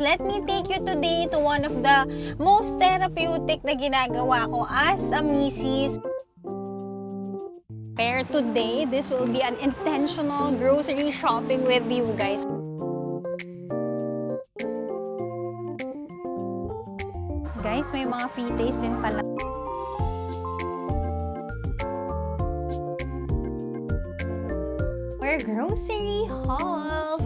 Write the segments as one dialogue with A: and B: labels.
A: Let me take you today to one of the most therapeutic na ginagawa ko as a misis. Pero today, this will be an intentional grocery shopping with you guys. Guys, may mga free taste din pala. We're grocery haul.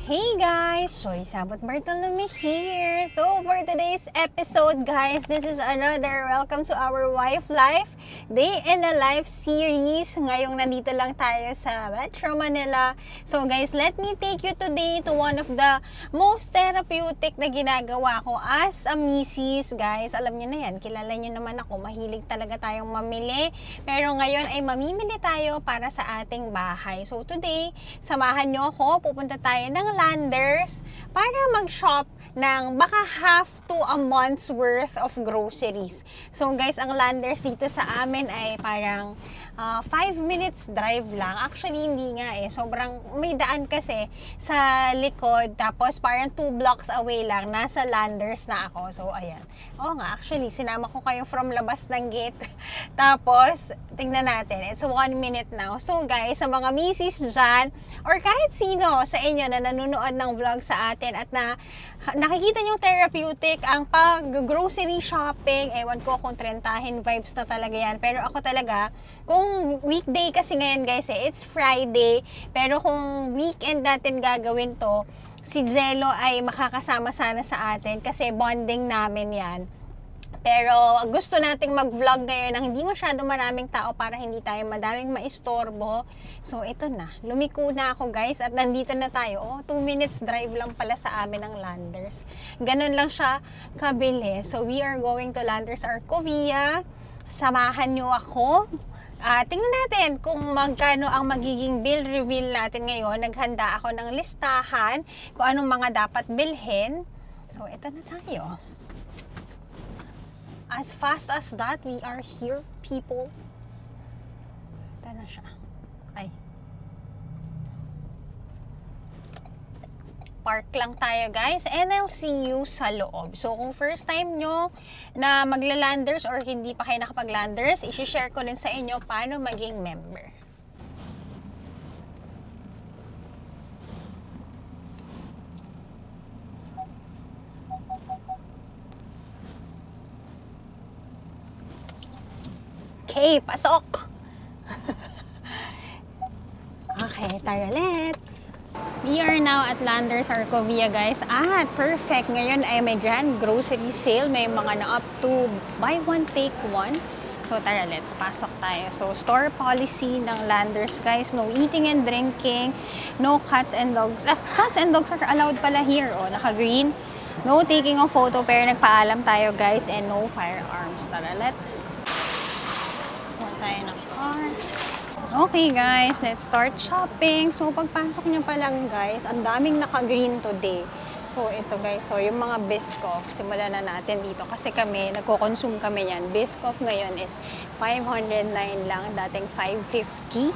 A: Hey guys! Joy Sabot Bartolome here! So for today's episode guys, this is another welcome to our Wife Life Day in the Life series. Ngayong nandito lang tayo sa Metro Manila. So guys, let me take you today to one of the most therapeutic na ginagawa ko as a misis guys. Alam niyo na yan, kilala niyo naman ako, mahilig talaga tayong mamili. Pero ngayon ay mamimili tayo para sa ating bahay. So today, samahan niyo ako, pupunta tayo ng Landers para mag-shop ng baka half to a month's worth of groceries. So guys, ang Landers dito sa amin ay parang 5 minutes drive lang. Actually, hindi nga eh. Sobrang may daan kasi sa likod. Tapos parang 2 blocks away lang. Nasa Landers na ako. So ayan. Oo nga, actually, sinama ko kayo from labas ng gate. Tapos, tingnan natin. It's 1 minute now. So guys, sa mga misis dyan, or kahit sino sa inyo na nanonood ng vlog sa atin at na nakikita nyo therapeutic ang pag-grocery shopping, ewan ko kung trentahin vibes na talaga yan. Pero ako talaga, kung weekday kasi ngayon guys it's Friday, pero kung weekend natin gagawin to, si Jello ay makakasama sana sa atin kasi bonding namin yan. Pero gusto nating mag-vlog ngayon ng hindi masyado maraming tao para hindi tayo madaming maistorbo. So ito na, lumiko na ako guys at nandito na tayo. 2 minutes drive lang pala sa amin ng Landers. Ganun lang siya kabili. So we are going to Landers Arcovia. Samahan nyo ako. Tingnan natin kung magkano ang magiging bill reveal natin ngayon. Naghanda ako ng listahan kung anong mga dapat bilhin. So ito na tayo. As fast as that, we are here, people. Ito na siya. Ay. Park lang tayo, guys. And I'll see you sa loob. So, kung first time nyo na magla-Landers or hindi pa kayo nakapag-Landers, isi-share ko din sa inyo paano maging member. Okay, pasok! Okay, tara, let's! We are now at Landers Arcovia, guys. Perfect! Ngayon ay may grand grocery sale. May mga na up to buy one, take one. So, tara, let's pasok tayo. So, store policy ng Landers, guys. No eating and drinking. No cats and dogs. Cats and dogs are allowed pala here. Oh, naka-green. No taking of photo, pero nagpaalam tayo, guys. And no firearms. Tara, let's! Tayo ng cart. Okay guys, let's start shopping. So pagpasok nyo pa lang guys, ang daming naka-green today. So ito guys, so yung mga Biscoff, simulan na natin dito kasi kami, nagko-consume kami yan. Biscoff ngayon is 509 lang, dating 550.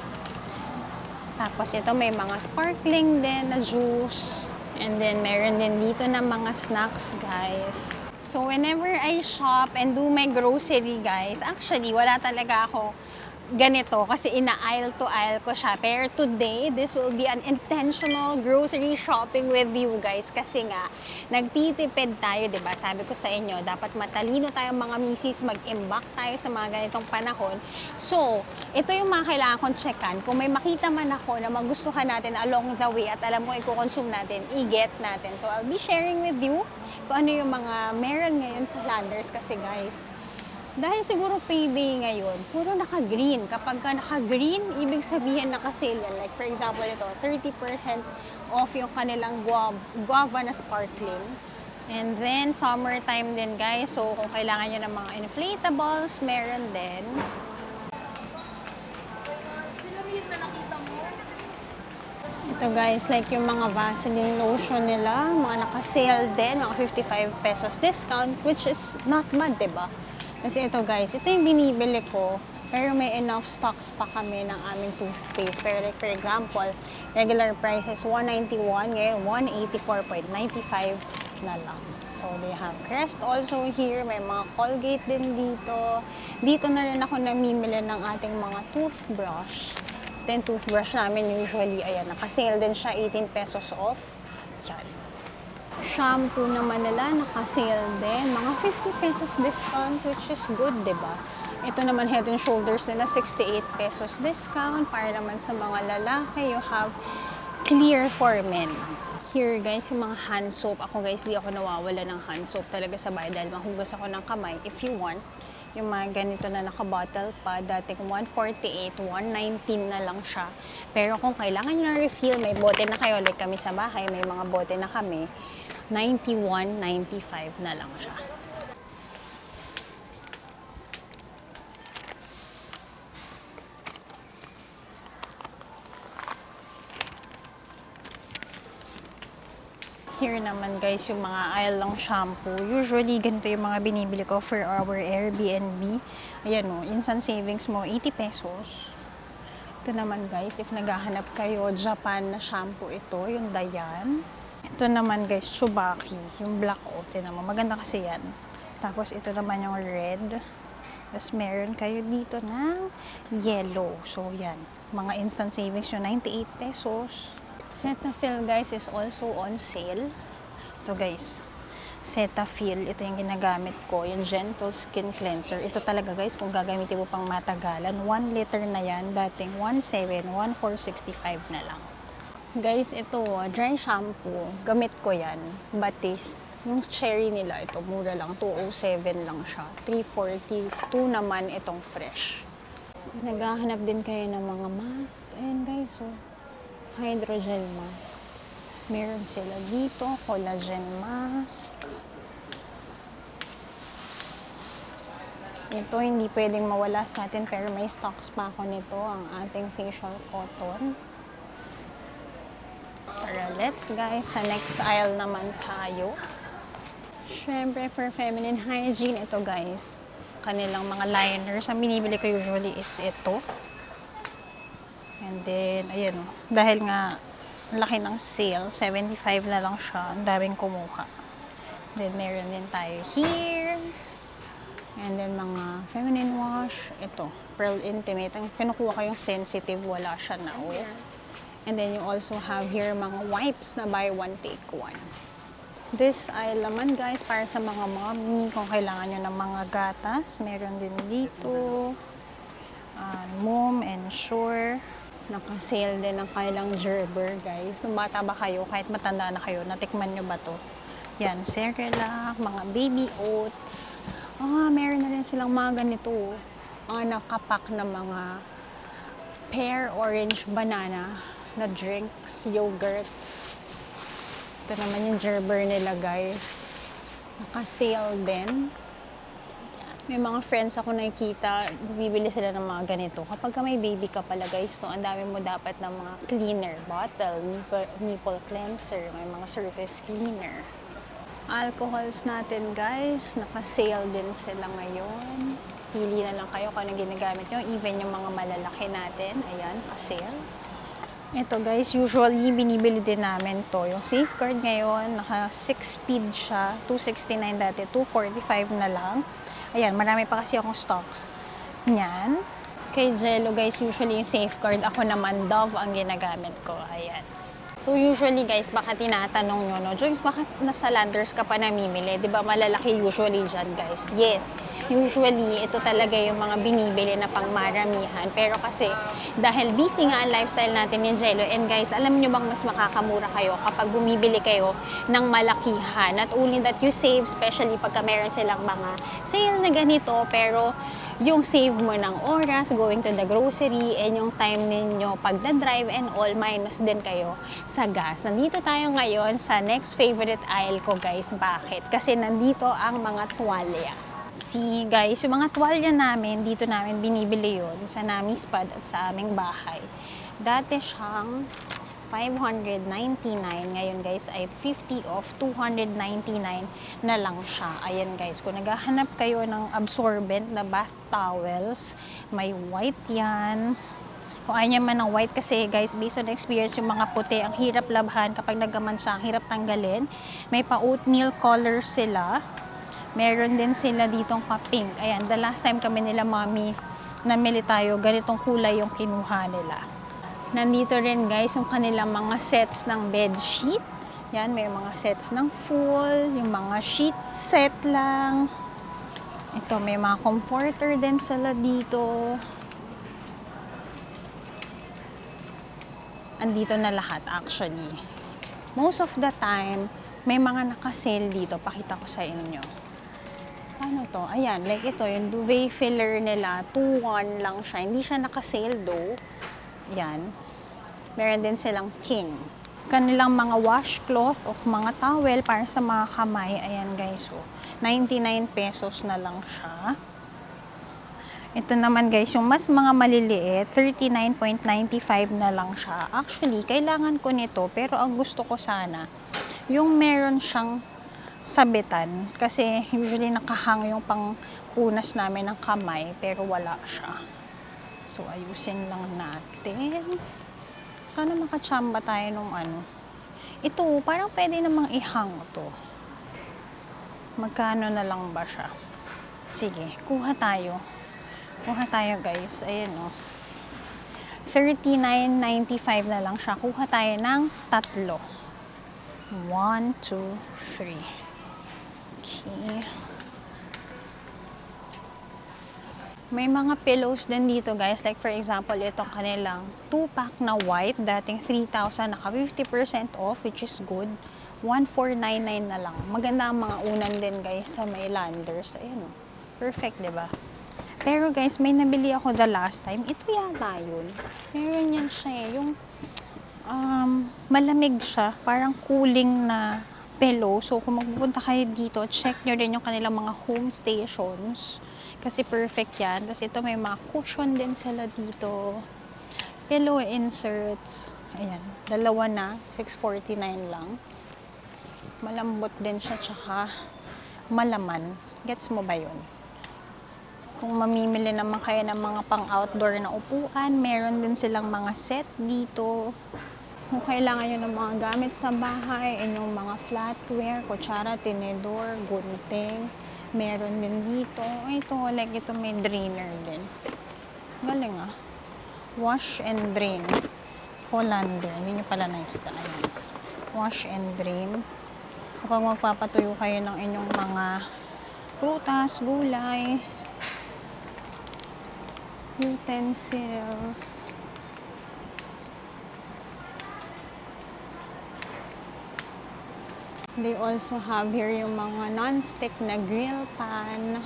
A: Tapos ito may mga sparkling din na juice. And then meron din dito na mga snacks guys. So, whenever I shop and do my grocery, guys, actually, wala talaga ako ganito kasi ina-aisle to aisle ko siya. Pero today, this will be an intentional grocery shopping with you, guys. Kasi nga, nagtitipid tayo, diba? Sabi ko sa inyo, dapat matalino tayong mga misis, mag-imbak tayo sa mga ganitong panahon. So, ito yung mga kailangan kong checkan. Kung may makita man ako na magustuhan natin along the way at alam mo, i-consume natin, i-get natin. So, I'll be sharing with you kung ano yung mga meron ngayon sa Landers kasi guys, dahil siguro payday ngayon, puro naka-green. Kapag ka naka-green, ibig sabihin naka-sale yan. Like for example ito, 30% off yung kanilang guava na sparkling. And then, summertime din guys. So, kung kailangan nyo ng mga inflatables, meron din. Ito guys, like yung mga Vaseline lotion nila, mga naka-sale din, mga 55 pesos discount, which is not bad, diba? Kasi ito guys, ito yung binibili ko. Pero may enough stocks pa kami ng aming toothpaste. Pero like for example, regular price is 191, ngayon 184.95 na lang. So they have Crest also here, may mga Colgate din dito. Dito na rin ako namimili ng ating mga toothbrush. Then toothbrush namin usually, ayan, naka-sale din siya, 18 pesos off. Yan. Shampoo naman nila, naka-sale din, mga 50 pesos discount, which is good, diba? Ito naman Head and Shoulders nila, 68 pesos discount. Para naman sa mga lalaki, you have Clear for Men. Here guys, yung mga hand soap. Ako guys, di ako nawawala ng hand soap talaga sa bahay dahil mahugas ako ng kamay. If you want, yung mga ganito na naka-bottle pa, dating 148, 119 na lang siya. Pero kung kailangan nyo na refill, may bote na kayo. Like kami sa bahay, may mga bote na kami. 91.95 na lang siya. Here naman guys, yung mga aisle lang shampoo. Usually, ganito yung mga binibili ko for our Airbnb. Ayan o, instant savings mo, 80 pesos. Ito naman guys, if naghahanap kayo, Japan na shampoo ito, yung Dayan. Ito naman guys, Tsubaki, yung black o. Tinan mo, maganda kasi yan. Tapos ito naman yung red. Tapos meron kayo dito ng yellow. So yan, mga instant savings yung 98 pesos. Cetaphil guys is also on sale. Ito guys, Cetaphil, ito yung ginagamit ko, yung Gentle Skin Cleanser. Ito talaga guys, kung gagamitin mo pang matagalan, 1 liter na yan, dating 1.7, 1.465 na lang. Guys, ito, dry shampoo, gamit ko yan, Batiste. Yung cherry nila, ito, mura lang, 207 lang siya, 342 naman itong fresh. Naghahanap din kayo ng mga mask, and guys, so, hydrogel mask. Meron sila dito, collagen mask. Ito, hindi pwedeng mawala sa atin, pero may stocks pa ako nito, ang ating facial cotton. Tara, let's guys, sa next aisle naman tayo. Siyempre, for feminine hygiene, ito guys, kanilang mga liners. Ang binibili ko usually is ito. And then, ayan o. Dahil nga, laki ng sale, 75 na lang siya. Ang daming kumuha. Then, meron din tayo here. And then, mga feminine wash. Ito, Pearl Intimate. Ang kinukuha ko yung sensitive, wala siya na oil. And then, you also have here mga wipes na buy one, take one. This aisle naman, guys, para sa mga mommy. Kung kailangan nyo ng mga gatas, meron din dito. Mom and Sure. Naka-sale din ang kailang Gerber, guys. Nung bata ba kayo, kahit matanda na kayo, natikman nyo ba to? Yan, Cerelac, mga baby oats. Meron na rin silang mga ganito. Mga nakapak na mga pear, orange, banana na drinks, yogurts. Ito naman yung Gerber nila, guys. Naka-sale din. May mga friends ako nakikita, bibili sila ng mga ganito. Kapag may baby ka pala guys, no, ang dami mo dapat ng mga cleaner, bottle, nipple cleanser, may mga surface cleaner. Alcohols natin guys, naka-sale din sila ngayon. Pili na lang kayo kung anong ginagamit nyo, even yung mga malalaki natin, ayan, naka-sale. Ito guys, usually binibili din namin to. Yung Safeguard ngayon, naka 6 speed siya, 269 dati, 245 na lang. Ayan, marami pa kasi akong stocks. Yan. Kay Jello guys, usually yung Safeguard, ako naman Dove ang ginagamit ko. Ayan. So usually guys, baka tinatanong nyo, no, Joyce, bakit nasa Landers ka pa namimili? Diba malalaki usually dyan guys? Yes, usually ito talaga yung mga binibili na pangmaramihan. Pero kasi dahil busy nga ang lifestyle natin ni Jello, and guys, alam nyo bang mas makakamura kayo kapag bumibili kayo ng malakihan? Not only that you save, especially pagka meron silang mga sale na ganito, pero yung save mo ng oras, going to the grocery, and yung time ninyo pagda-drive and all, minus din kayo sa gas. Nandito tayo ngayon sa next favorite aisle ko guys. Bakit? Kasi nandito ang mga tuwalya. See guys, yung mga tuwalya namin, dito namin binibili yun sa Nami's Pad at sa aming bahay. Dati siyang 599. Ngayon guys ay 50 off, 299 na lang siya. Ayan guys, kung naghahanap kayo ng absorbent na bath towels, may white yan. Kung ayaw man ng white kasi guys, based on experience, yung mga puti, ang hirap labhan kapag nagaman siya, ang hirap tanggalin. May pa oatmeal color sila. Meron din sila ditong pa-pink. Ayan, the last time kami nila mami namili tayo, ganitong kulay yung kinuha nila. Nandito rin guys yung kanilang mga sets ng bed sheet. Yan, may mga sets ng full, yung mga sheet set lang. Ito, may mga comforter din sila dito. Andito na lahat actually. Most of the time, may mga naka-sale dito. Pakita ko sa inyo. Ano to? Ayan, like ito, yung duvet filler nila, 2-1 lang siya. Hindi siya naka-sale though. Yan. Meron din silang king. Kanilang mga washcloth o mga towel para sa mga kamay. Ayan guys, oh. 99 pesos na lang siya. Ito naman guys, yung mas mga maliliit, 39.95 na lang siya. Actually, kailangan ko nito, pero ang gusto ko sana, yung meron siyang sabitan. Kasi usually nakahang yung pang punas namin ng kamay, pero wala siya. So, ayusin lang natin. Sana makachamba tayo nung ano. Ito, parang pwede namang ihang to. Magkano na lang ba siya? Sige, kuha tayo. Kuha tayo guys. Ayan o. 39.95 na lang siya. Kuha tayo ng tatlo. 1, 2, 3. Okay. May mga pillows din dito guys. Like for example, itong kanilang 2-pack na white. Dating 3,000. Naka 50% off, which is good. 1,499 na lang. Maganda ang mga unan din guys sa may landers. Ayan o. Perfect, diba? Pero guys, may nabili ako the last time. Ito yata yun. Meron yan siya eh. Yung malamig siya. Parang cooling na pillow. So, kung magpupunta kayo dito, check nyo rin yung kanilang mga home stations. Kasi perfect yan. Tapos ito may mga cushion din sila dito. Pillow inserts. Ayan. Dalawa na. 649 lang. Malambot din siya. Tsaka malaman. Gets mo ba yun? Kung mamimili naman kayo ng mga pang-outdoor na upuan, meron din silang mga set dito. Kung kailangan nyo ng mga gamit sa bahay, inyong mga flatware, kutsara, tinidor, gunting, meron din dito. Ito, like ito may drainer din. Galing ah. Wash and drain. Hollander. Hindi nyo pala nakikita. Ayan. Wash and drain. Kapag magpapatuyo kayo ng inyong mga prutas, gulay, utensils. They also have here yung mga non-stick na grill pan.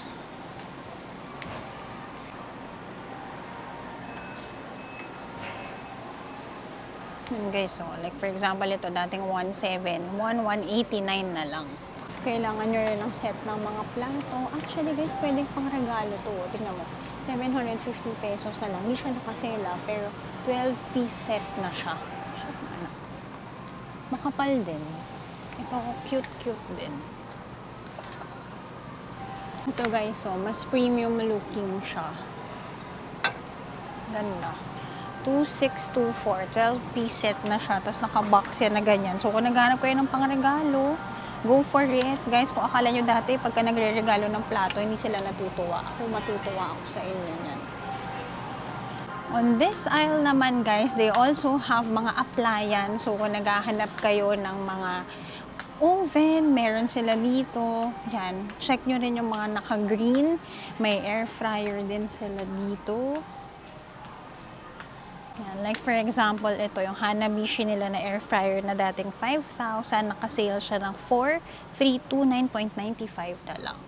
A: Yun guys, so like for example ito dating 1,700, 1,189 na lang. Kailangan nyo rin ng set ng mga plato. Actually guys, pwedeng pang regalo to. Tingnan mo. 750 pesos na lang. Hindi siya nakasela, pero 12-piece set na siya. Makapal din. Ito, cute-cute din. Ito guys, so, mas premium looking siya. Ganda. 2,624. 12-piece set na siya. Tapos naka-box yan na ganyan. So, kung naghanap kayo ng pangregalo, go for it. Guys, kung akala nyo dati, pagka nagre-regalo ng plato, hindi sila natutuwa. Ako, matutuwa ako sa inyo yan. On this aisle naman, guys, they also have mga appliance. So, kung naghahanap kayo ng mga oven, meron sila dito. Yan. Check nyo rin yung mga naka-green. May air fryer din sila dito. Yan. Like for example, ito yung Hanabishi nila na air fryer na dating 5,000. Naka-sale siya ng 4,329.95 na lang.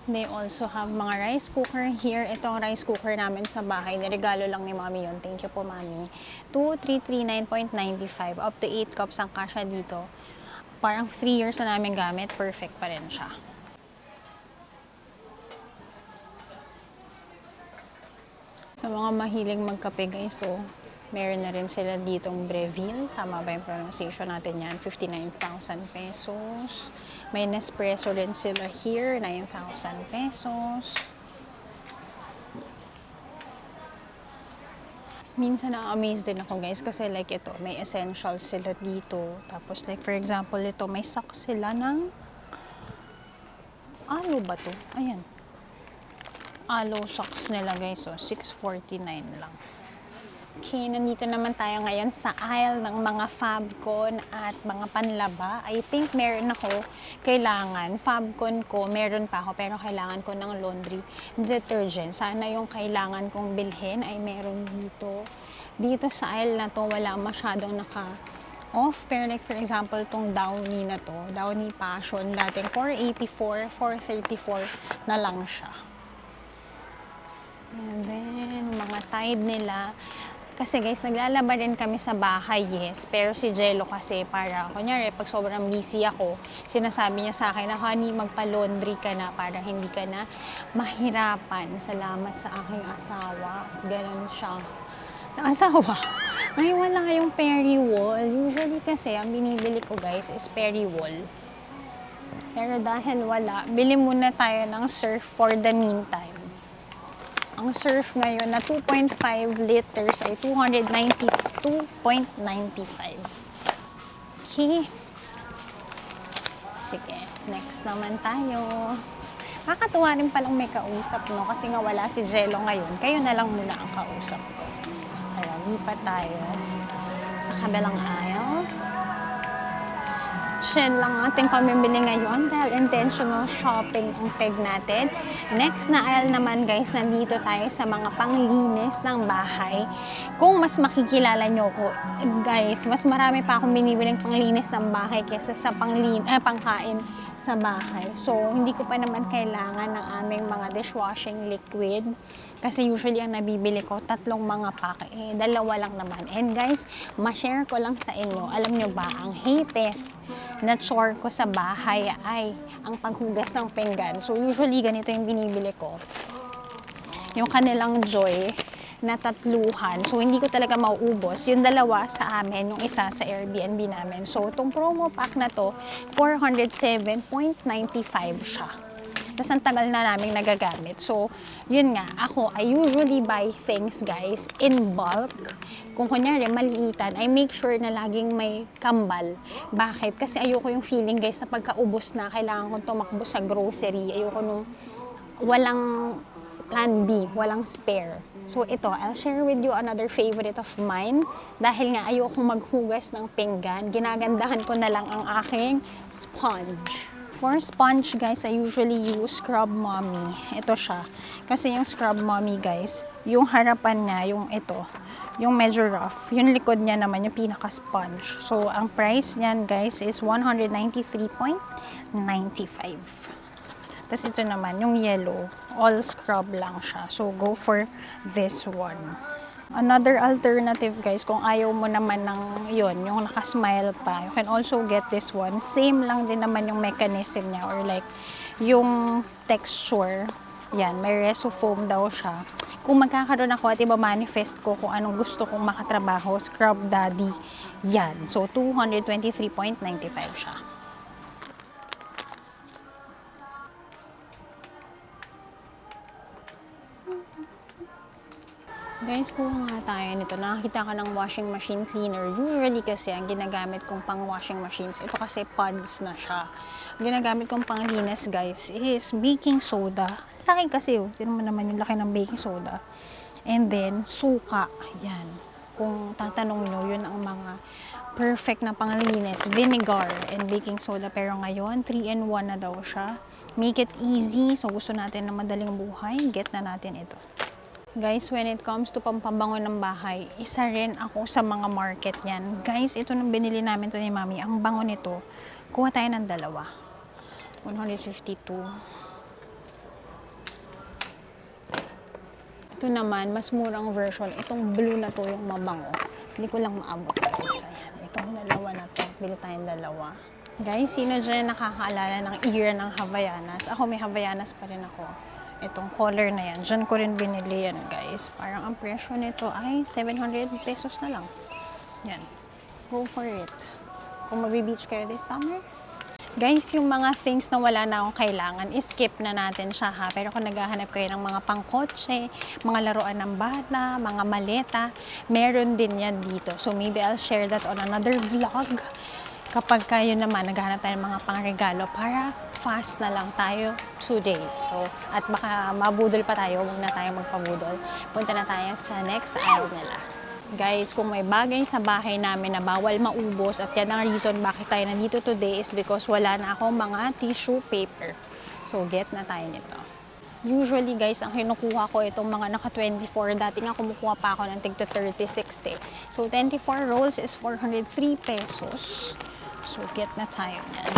A: They also have mga rice cooker here. Itong rice cooker namin sa bahay. Niregalo lang ni Mami yun. Thank you po, Mami. 2,339.95. Up to 8 cups ang kasya dito. Parang 3 years na namin gamit. Perfect pa rin siya. Sa mga mahilig magkape guys, so meron na rin sila ditong Breville. Tama ba yung pronunciation natin yan? 59,000 pesos. May Nespresso rin sila here, 9,000 pesos. Minsan na-amaze din ako guys kasi like ito, may essentials sila dito. Tapos like for example, ito may socks sila ng aloe ba to? Ayan. Aloe socks nila guys, so 649 lang. Okay, nandito naman tayo ngayon sa aisle ng mga Fabcon at mga panlaba. I think meron ako kailangan. Fabcon ko, meron pa ako pero kailangan ko ng laundry detergent. Sana yung kailangan kong bilhin ay meron dito. Dito sa aisle na to, wala masyadong naka-off. Pero like for example, tong Downy na to, Downy Passion, dating 484, 434 na lang siya. And then, mga Tide nila. Kasi guys, naglalaba rin kami sa bahay, yes. Pero si Jello kasi para, kunyari, pag sobrang busy ako, sinasabi niya sa akin na, honey, magpa-laundry ka na para hindi ka na mahirapan. Salamat sa aking asawa. Ganon siya. Na asawa? Ay, wala yung Perry-Wall. Usually kasi, ang binibili ko guys is Perry-Wall. Pero dahil wala, bili muna tayo ng Surf for the meantime. Ang Surf ngayon na 2.5 liters ay 292.95. Okay. Sige, next naman tayo. Nakakatuwa rin palang may kausap, no? Kasi nga wala si Jello ngayon. Kayo na lang muna ang kausap ko. Kaya, lipat tayo sa kabilang aisle. Chill lang ating pamimili ngayon dahil intentional shopping ang peg natin. Next na aisle naman guys, nandito tayo sa mga panglinis ng bahay. Kung mas makikilala nyo ko, guys, mas marami pa akong binibiling panglinis ng bahay kaysa sa pangkain sa bahay. So, hindi ko pa naman kailangan ng aming mga dishwashing liquid. Kasi usually ang nabibili ko, 3 mga pack. 2 lang naman. And guys, ma-share ko lang sa inyo. Alam nyo ba, ang latest na chore ko sa bahay ay ang paghugas ng pinggan. So, usually ganito yung binibili ko. Yung kanilang Joy na 3. So, hindi ko talaga mauubos. Yung 2 sa amin, yung isa sa Airbnb namin. So, itong promo pack na to, 407.95 siya. Tapos, ang tagal na namin nagagamit. So, yun nga, ako, I usually buy things, guys, in bulk. Kung kunyari, maliitan, I make sure na laging may kambal. Bakit? Kasi ayoko yung feeling, guys, na pagkaubos na, kailangan kong tumakbo sa grocery. Ayoko nung walang plan B, walang spare. So ito, I'll share with you another favorite of mine. Dahil nga ayokong maghugas ng pinggan, ginagandahan ko na lang ang aking sponge. For sponge guys, I usually use Scrub Mommy. Ito siya. Kasi yung Scrub Mommy guys, yung harapan niya, yung ito, yung medyo rough. Yung likod niya naman, yung pinaka-sponge. So ang price niyan guys is 193.95. Tapos ito naman, yung yellow, all scrub lang siya. So, go for this one. Another alternative, guys, kung ayaw mo naman ng yun, yung nakasmile pa, you can also get this one. Same lang din naman yung mechanism niya or like yung texture. Yan, may reso foam daw siya. Kung magkakaroon ako at iba-manifest ko kung anong gusto kong makatrabaho, Scrub Daddy, yan. So, 223.95 siya. Guys, kuha nga tayo nito. Nakakita ka ng washing machine cleaner. Usually kasi, ang ginagamit kong pang washing machines, ito kasi pods na siya. Ang ginagamit kong pang linis, guys, is baking soda. Laki kasi, sino naman yung laki ng baking soda. And then, suka. Yan. Kung tatanong nyo, yun ang mga perfect na panglinis. Vinegar and baking soda. Pero ngayon, 3-in-1 na daw siya. Make it easy. So, gusto natin na madaling buhay. Get na natin ito. Guys, when it comes to pampabango ng bahay, isa rin ako sa mga market niyan. Guys, ito nung binili namin to ni Mami. Ang bango nito, kuha tayo ng 2. 152. Ito naman, mas murang version. Itong blue na to yung mabango. Hindi ko lang maabot, guys. Ayan, itong 2 na to. Bili tayong 2. Guys, sino dyan nakakaalala ng era ng Havaianas? Ako may Havaianas pa rin ako. Itong color na yan. Diyan ko rin binili yan, guys. Parang ang presyo nito ay 700 pesos na lang. Yan. Go for it. Kung mabi-beach kayo this summer. Guys, yung mga things na wala na akong kailangan, skip na natin siya ha. Pero kung naghahanap kayo ng mga pangkotse, mga laruan ng bata, mga maleta, meron din yan dito. So maybe I'll share that on another vlog. Kapag kayo naman, naghahanap tayo ng mga pangregalo para fast na lang tayo today. So, at baka mabudol pa tayo, huwag na tayo magpabudol. Punta na tayo sa next aisle nila. Guys, kung may bagay sa bahay namin na bawal maubos at yan ang reason bakit tayo nandito today is because wala na akong mga tissue paper. So, get na tayo nito. Usually guys, ang kinukuha ko itong mga naka 24. Dati nga kumukuha pa ako ng tig 36 eh. So, 24 rolls is 403 pesos. So, get na tayo yan.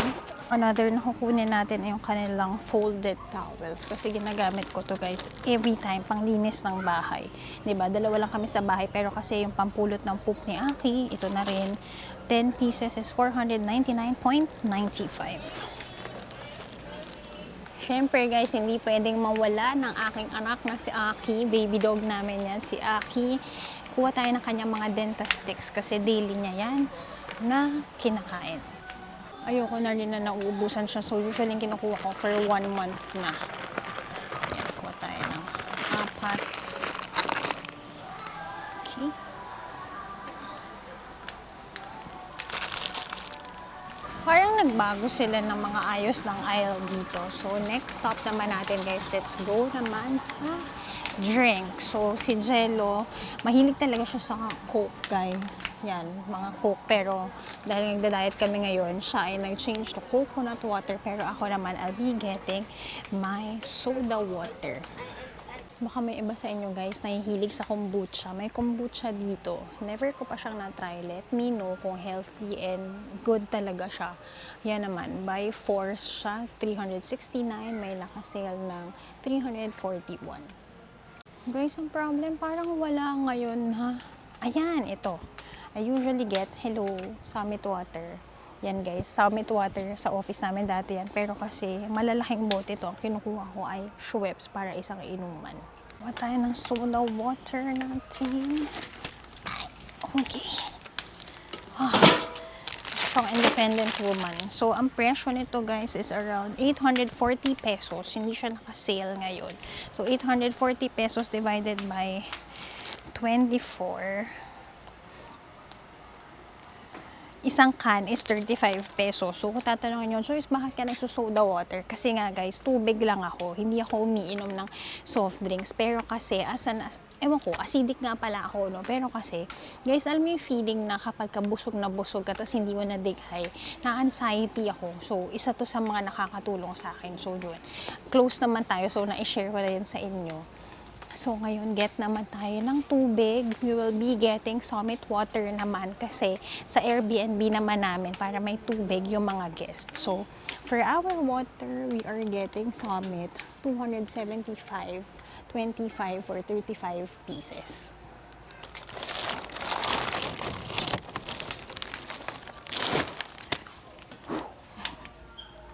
A: Another na kukunin natin ay yung kanilang folded towels. Kasi ginagamit ko to guys every time panglinis ng bahay. Diba? Dalawa lang kami sa bahay. Pero kasi yung pampulot ng poop ni Aki, ito na rin. 10 pieces is 499.95. Siyempre guys, hindi pwedeng mawala ng aking anak na si Aki. Baby dog namin yan, si Aki. Kuha tayo ng kanyang mga Dentastix kasi daily niya yan na kinakain. Ayoko na rin na nauubusan siya. So usually kinukuha ko for 1 month na. Ayan, kuha tayo ng 4. Okay. Parang nagbago sila ng mga ayos ng aisle dito. So next stop naman natin guys, let's go naman sa drink. So, si Jello, mahilig talaga siya sa Coke, guys. Yan, mga Coke. Pero, dahil nagda-diet kami ngayon, siya ay nag-change to coconut water. Pero ako naman, I'll be getting my soda water. Baka may iba sa inyo, guys, na hihilig sa kombucha. May kombucha dito. Never ko pa siyang na-try. Let me know kung healthy and good talaga siya. Yan naman, by force siya, 369. May nakasale ng 341. Guys, ang problem, parang wala ngayon, ha? Ayan, ito. I usually get, hello, Summit Water. Yan guys, Summit Water sa office namin dati yan. Pero kasi malalaking bote ito. Ang kinukuha ko ay Schweppes para isang inuman. Kuha tayo ng soda water natin. Okay. Strong independent woman. So, ang presyo nito guys is around 840 pesos. Hindi siya naka-sale ngayon. So, 840 pesos divided by 24. Isang can is 35 pesos. So, kung tatanungin nyo, Joyce, bakit ka nagsusoda water? Kasi nga guys, tubig lang ako. Hindi ako umiinom ng soft drinks. Pero kasi, ewan ko, acidic nga pala ako, no? Pero kasi, guys, alam mo yung feeling na kapag busog na busog ka, tapos hindi mo na-dighay, na-anxiety ako. So, isa to sa mga nakakatulong sa akin. So, yun. Close naman tayo. So, na-share ko na yun sa inyo. So, ngayon, get naman tayo ng tubig. We will be getting Summit Water naman kasi sa Airbnb naman namin para may tubig yung mga guests. So, for our water, we are getting Summit 275, 25 for 35 pieces.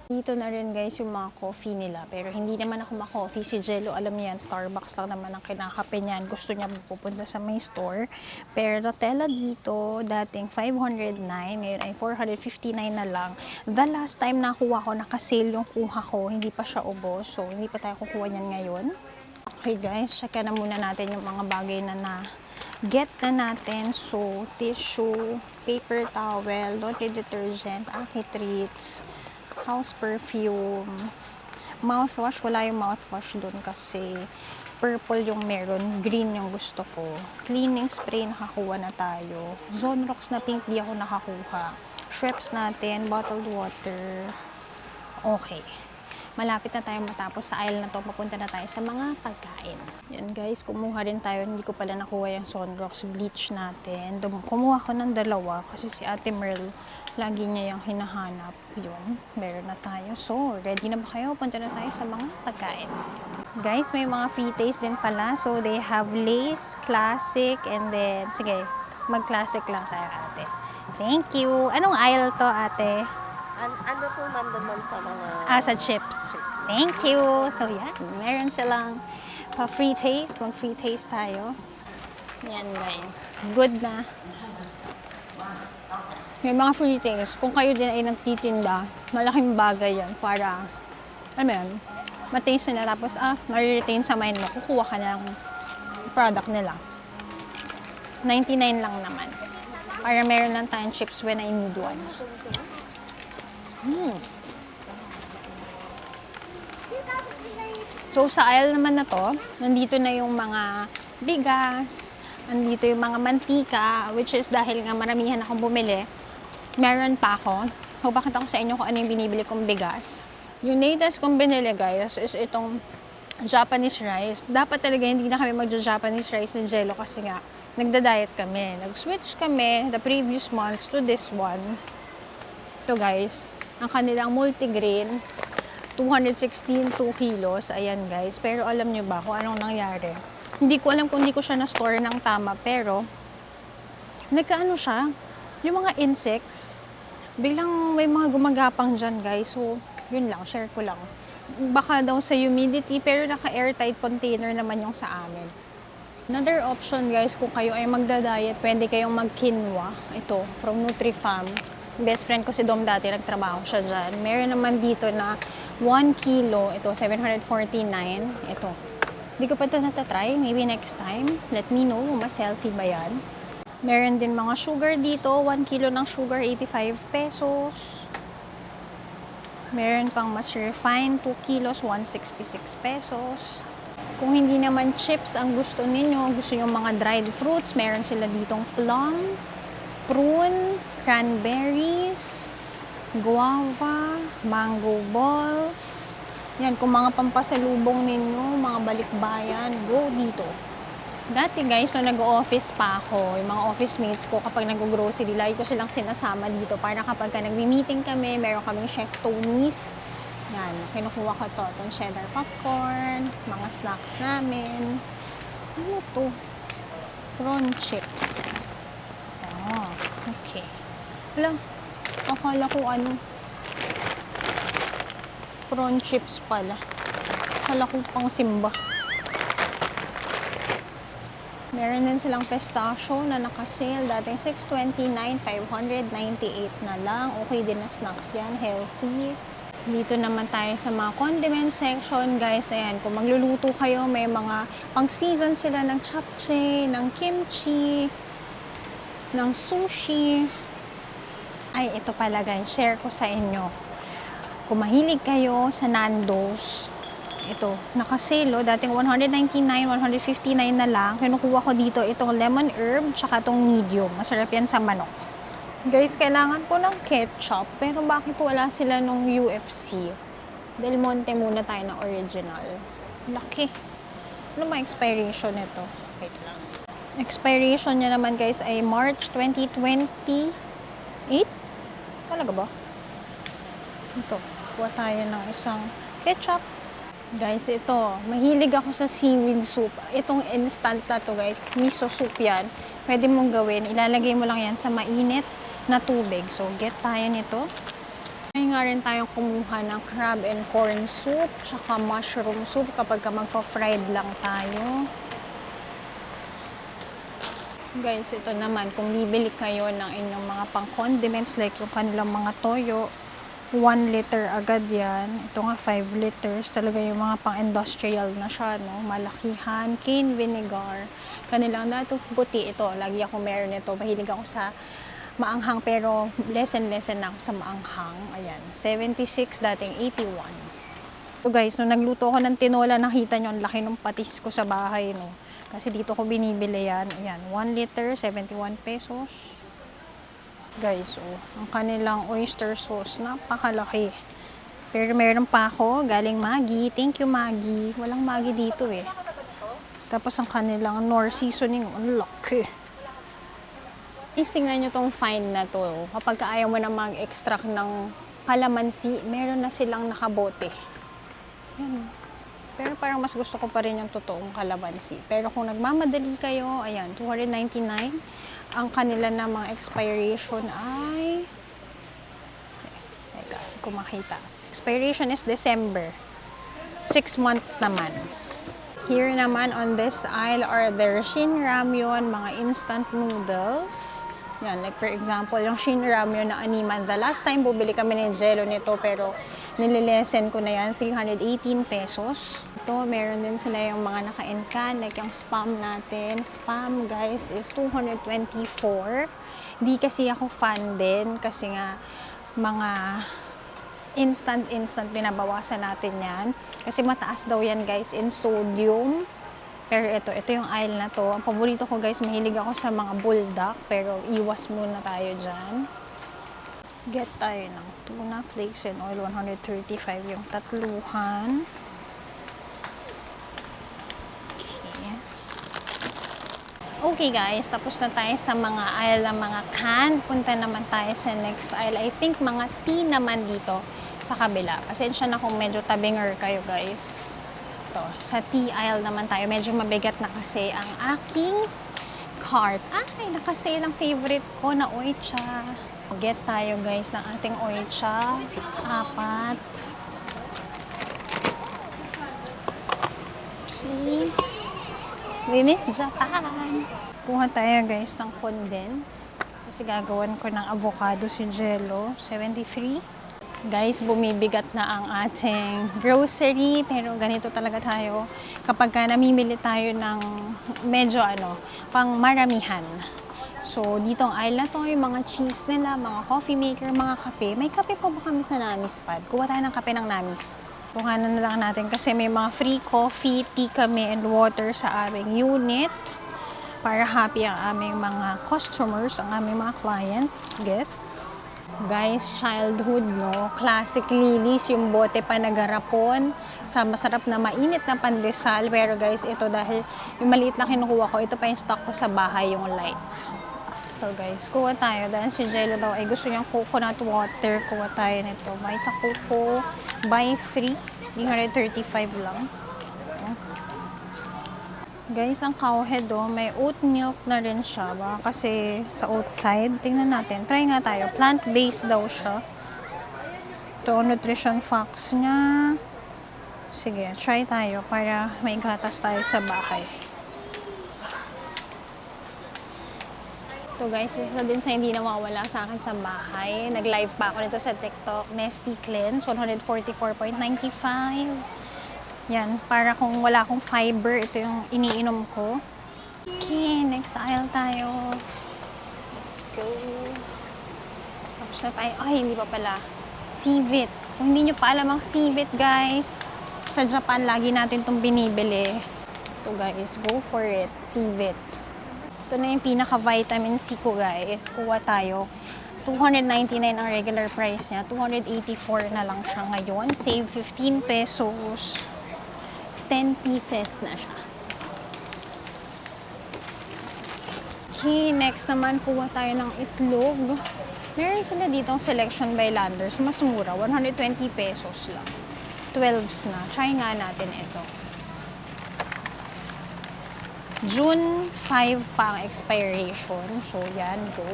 A: Dito na rin guys yung mga coffee nila. Pero hindi naman ako ma-coffee. Si Jello, alam niya yan, Starbucks lang naman ang kinakape niyan. Gusto niya pupunta sa may store. Pero Nutella dito, dating 509, ngayon ay 459 na lang. The last time nakuha ko, naka-sale yung kuha ko, hindi pa siya ubos. So, hindi pa tayo kukuha niyan ngayon. Okay guys, check na muna natin yung mga bagay na get na natin. So, tissue, paper towel, laundry detergent, Aki treats, house perfume, mouthwash. Wala yung mouthwash dun kasi purple yung meron, green yung gusto ko. Cleaning spray, nakakuha na tayo. Zonrox na pink, di ako nakakuha. Schweppes natin, bottled water. Okay. Malapit na tayo matapos sa aisle na to. Papunta na tayo sa mga pagkain. Yan guys, kumuha rin tayo. Hindi ko pala nakuha yung Zonrox bleach natin. Kumuha ko ng 2 kasi si Ate Merle, lagi niya yung hinahanap. Yun, meron na tayo. So, ready na ba kayo? Punta na tayo sa mga pagkain. Guys, may mga free taste din pala. So, they have Lay's, Classic, and then, sige, mag-classic lang tayo ate. Thank you. Anong aisle to ate?
B: Ano po ma'am doon ma'am sa mga
A: Sa chips.
B: chips?
A: Thank you! So yan, meron silang free taste. Mag-free taste tayo. Yan guys. Good na. May mga free taste. Kung kayo din ay nagtitinda, malaking bagay yan para, alam mo yan, ma-taste nila. Tapos, ma-retain sa mind mo. Kukuha ka ng product nila. 99 lang naman. Para meron lang tayong chips when I need one. So, sa aisle naman na to, nandito na yung mga bigas, nandito yung mga mantika, which is dahil nga maramihan akong bumili, meron pa ako. So, bakit ako sa inyo kung ano yung binibili kong bigas. Yung latest kong binili, guys, is itong Japanese rice. Dapat talaga hindi na kami magja-Japanese rice ni Jello kasi nga, nagda-diet kami. Nag-switch kami the previous months to this one. Ito guys, ang kanilang multigrain, 216 2 kilos. Ayan guys, pero alam nyo ba kung anong nangyari? Hindi ko alam kung hindi ko siya na-store ng tama, pero nagkaano siya, yung mga insects, biglang may mga gumagapang dyan guys. So, yun lang, share ko lang. Baka daw sa humidity, pero naka-airtight container naman yung sa amin. Another option guys, kung kayo ay magda-diet, pwede kayong mag-quinoa. Ito, from Nutrifam. Best friend ko si Dom dati, nagtrabaho siya dyan. Meron naman dito na 1 kilo. Ito, 749. Ito. Hindi ko pa ito natatry. Maybe next time. Let me know kung mas healthy ba yan. Meron din mga sugar dito. 1 kilo ng sugar, 85 pesos. Meron pang mas refined, 2 kilos, 166 pesos. Kung hindi naman chips ang gusto ninyo, gusto nyo mga dried fruits, meron sila ditong plum, prune, cranberries, guava, mango balls. Yan, kung mga pampasalubong ninyo, mga balikbayan, go dito. Dati guys, nung nag-office pa ako, yung mga office mates ko, kapag nag-grocery, lagi ko silang sinasama dito para kapag nag-meeting kami, meron kaming Chef Tony's. Yan, kinukuha ko to, itong cheddar popcorn, mga snacks namin. Ano to? Prawn chips. Oh, okay. Wala, akala ko ano, prawn chips pala. Akala ko pang Simba. Meron din silang pistachio na naka-sale. Dating $6.29, $598 na lang. Okay din na snacks yan, healthy. Dito naman tayo sa mga condiment section, guys. Ayan, kung magluluto kayo, may mga pang-season sila ng japchae, ng kimchi, ng sushi. Ay, ito pala guys, share ko sa inyo. Kung mahilig kayo sa Nando's, ito, nakaselo, dating $199, $159 na lang. Kinukuha ko dito itong lemon herb, tsaka itong medium. Masarap yan sa manok. Guys, kailangan ko ng ketchup, pero bakit wala sila nung UFC? Del Monte muna tayo ng original. Laki. Ano ba expiration nito? Wait lang. Expiration niya naman guys ay March 2028. Talaga ba? Ito, kuha tayo ng isang ketchup. Guys, ito, mahilig ako sa seaweed soup. Itong instant na to guys, miso soup yan. Pwede mong gawin, ilalagay mo lang yan sa mainit na tubig. So, get tayo nito. May nga rin tayong kumuha ng crab and corn soup, tsaka mushroom soup kapag magpa-fried lang tayo. Guys, ito naman, kung bibili kayo ng inyong mga pang-condiments like yung kanilang mga toyo, 1 liter agad yan. Ito nga 5 liters. Talaga yung mga pang-industrial na siya, no? Malakihan, cane vinegar. Kanilang dato puti ito. Lagi ako meron ito. Mahilig ako sa maanghang pero less and ako sa maanghang. Ayan, 76, dating 81. So guys, nung nagluto ko ng tinola, nakita nyo ang laki ng patis ko sa bahay, no? Kasi dito ko binibili yan. Ayan, 1 liter, 71 pesos. Guys, oh, ang kanilang oyster sauce, napakalaki. Pero meron pa ako, galing Maggi. Thank you, Maggi. Walang Maggi dito eh. Tapos ang kanilang Knorr seasoning, ang laki. Please tingnan nyo tong find na to. Kapag ayaw mo na mag-extract ng kalamansi, meron na silang nakabote. Yan. Pero parang mas gusto ko pa rin yung totoong kalamansi. Pero kung nagmamadali kayo, ayan, $299. Ang kanila na mga expiration ay... Teka, ko makita. Expiration is December. 6 months naman. Here naman on this aisle are the Shin Ramyun, mga instant noodles. Yan, like for example, yung Shin Ramyun na animan. The last time bumili kami ng jello nito pero nililesen ko na yan, 318 pesos. Ito, meron din sila yung mga naka-encan, like yung spam natin. Spam, guys, is 224. Di kasi ako fan din kasi nga mga instant binabawasan natin yan. Kasi mataas daw yan, guys, in sodium. Pero ito yung aisle na to. Ang paborito ko, guys, mahilig ako sa mga bulldog. Pero iwas muna tayo dyan. Get tayo ng tuna flakes and oil, 135 yung tatluhan. Okay guys, tapos na tayo sa mga aisle ng mga can. Punta naman tayo sa next aisle. I think mga tea naman dito sa kabila. Pasensya na kung medyo tabinger kayo guys. Ito, sa tea aisle naman tayo. Medyo mabigat na kasi ang aking cart. Ay, nakasale ang favorite ko na oicha. Get tayo guys ng ating oicha. 4. Okay. We miss Japan. Kuha tayo guys ng condense. Kasi gagawan ko ng avocado si Jello. 73. Guys, bumibigat na ang ating grocery. Pero ganito talaga tayo kapag namimili tayo ng medyo pang maramihan. So, dito ang aisle na to, yung mga cheese nila, mga coffee maker, mga kape. May kape pa ba kami sa Namis Pad? Kuha tayo ng kape ng Namis. Kuhanan na lang natin kasi may mga free coffee, tea kami, and water sa aming unit para happy ang aming mga customers, ang aming mga clients, guests. Guys, childhood, no? Classic Lilis, yung bote pa na garapon sa masarap na mainit na pandesal. Pero guys, ito dahil yung maliit lang kinukuha ko, ito pa yung stock ko sa bahay, yung light. Ito guys, kuha tayo. Dahil si Jello daw ay gusto niyang coconut water. Kuha tayo nito. Vita Coco by 3. 335 lang. Ito. Guys, ang cowhead may oat milk na rin siya. Baka kasi sa oat side. Tingnan natin. Try nga tayo. Plant-based daw siya. Ito, nutrition facts niya. Sige, try tayo para may gatas tayo sa bahay. Ito guys, isa din sa hindi nawawala sa akin sa bahay. Nag-live pa ako nito sa TikTok. Nestea Cleanse, 144.95. Yan, para kung wala akong fiber, ito yung iniinom ko. Okay, next aisle tayo. Let's go. Tapos na tayo. Ay, hindi pa pala. Civit. Kung hindi nyo pa alam ang Civit, guys, sa Japan, lagi natin itong binibili. Ito guys, go for it. Civit. Ito na yung pinaka-vitamin C ko guys. Kuha tayo. 299 ang regular price niya. 284 na lang siya ngayon. Save 15 pesos. 10 pieces na siya. Okay, next naman kuha tayo ng itlog. Meron sila ditong selection by Landers. Mas mura. 120 pesos lang. 12s na. Try nga natin ito. June 5 pa ang expiration. So, yan, go.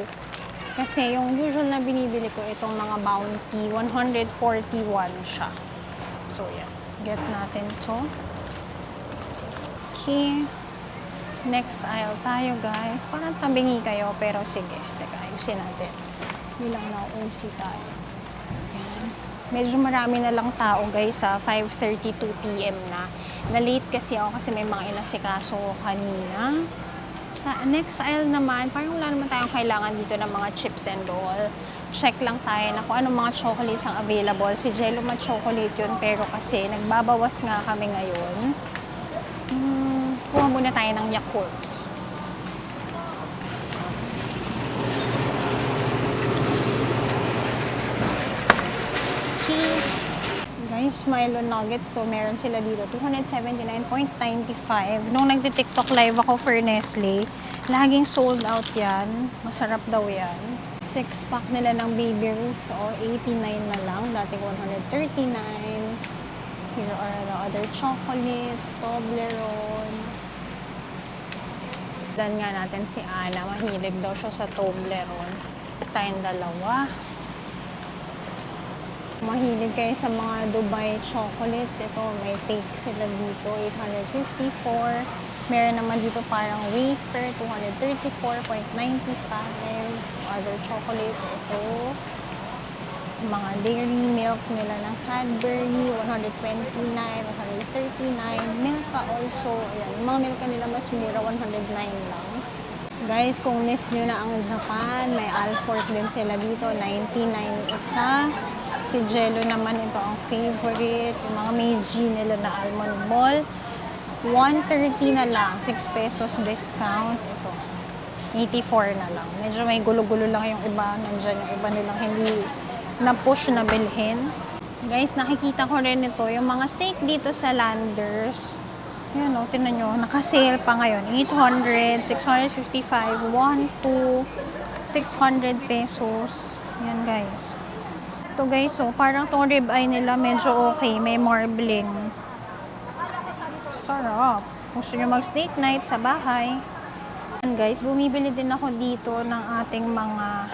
A: Kasi yung usual na binibili ko, itong mga Bounty, 141 siya. So, yan. Get natin to. Okay. Next aisle tayo, guys. Parang tabingi kayo, pero sige. Teka, ayusin natin. Bilang na-OC tayo. Yan. Medyo marami na lang tao, guys, sa 5:32 p.m. na. Na-late kasi ako kasi may mga inasikaso kanina. Sa next aisle naman, parang wala naman tayong kailangan dito ng mga chips and all. Check lang tayo na kung anong mga chocolates ang available. Si Jello chocolate yun, pero kasi nagbabawas nga kami ngayon. Kuha muna tayo ng Yakult. Guys, Milo Nuggets. So, meron sila dito. 279.95. Nung nagti-TikTok live ako for Nestle, laging sold out yan. Masarap daw yan. 6-pack nila ng Baby Ruth. O, 89 na lang. Dating 139. Here are the other chocolates. Toblerone. Dan nga natin si Ana. Mahilig daw siya sa Toblerone. Tayong dalawa. Mahilig kayo sa mga Dubai chocolates. Ito, may take sila dito, 854. Meron naman dito parang wafer, 234.95. Other chocolates, ito. Mga dairy milk nila ng Cadbury, 129, 139. Milka also, ayan. Yung mga milka nila mas mura, 109 lang. Guys, kung miss nyo na ang Japan, may Alfort din sila dito, 99 isa. Si Jello naman ito ang favorite. Yung mga Meiji nila na almond ball, 130 na lang, 6 pesos discount. Ito, 84 na lang. Medyo may gulo-gulo lang yung iba. Nandyan yung iba nilang hindi na-push na bilhin. Guys, nakikita ko rin ito, yung mga steak dito sa Landers. Yan o, tinan nyo, naka-sale pa ngayon. 800, 655, 1, 2, 600 pesos. Yan guys. Ito guys, so parang tong ribeye nila medyo okay. May marbling. Sarap. Gusto nyo mag-steak night sa bahay. Yan guys, bumibili din ako dito ng ating mga...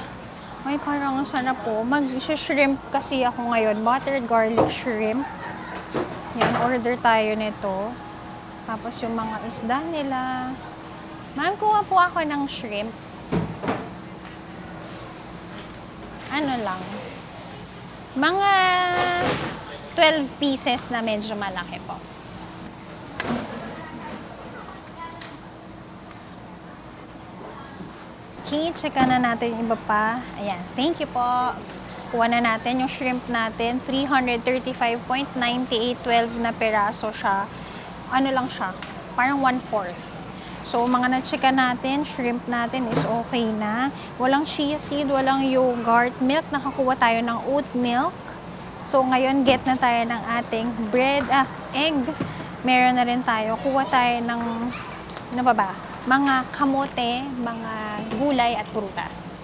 A: Ay, parang sarap po. Mag-shrimp kasi ako ngayon. Buttered garlic shrimp. Yan, order tayo nito. Tapos yung mga isda nila. Ma'am, kuha po ako ng shrimp. Ano lang. Mga 12 pieces na medyo malaki po. Okay, check na natin yung iba pa. Ayan, thank you po. Kuha na natin yung shrimp natin. 335.9812 na peraso siya. Ano lang siya, parang 1/4. So, mga na-checka natin, shrimp natin is okay na. Walang chia seed, walang yogurt. Milk, nakakuha tayo ng oat milk. So, ngayon, get na tayo ng ating egg. Meron na rin tayo. Kuha tayo ng, ano ba? Mga kamote, mga gulay at prutas.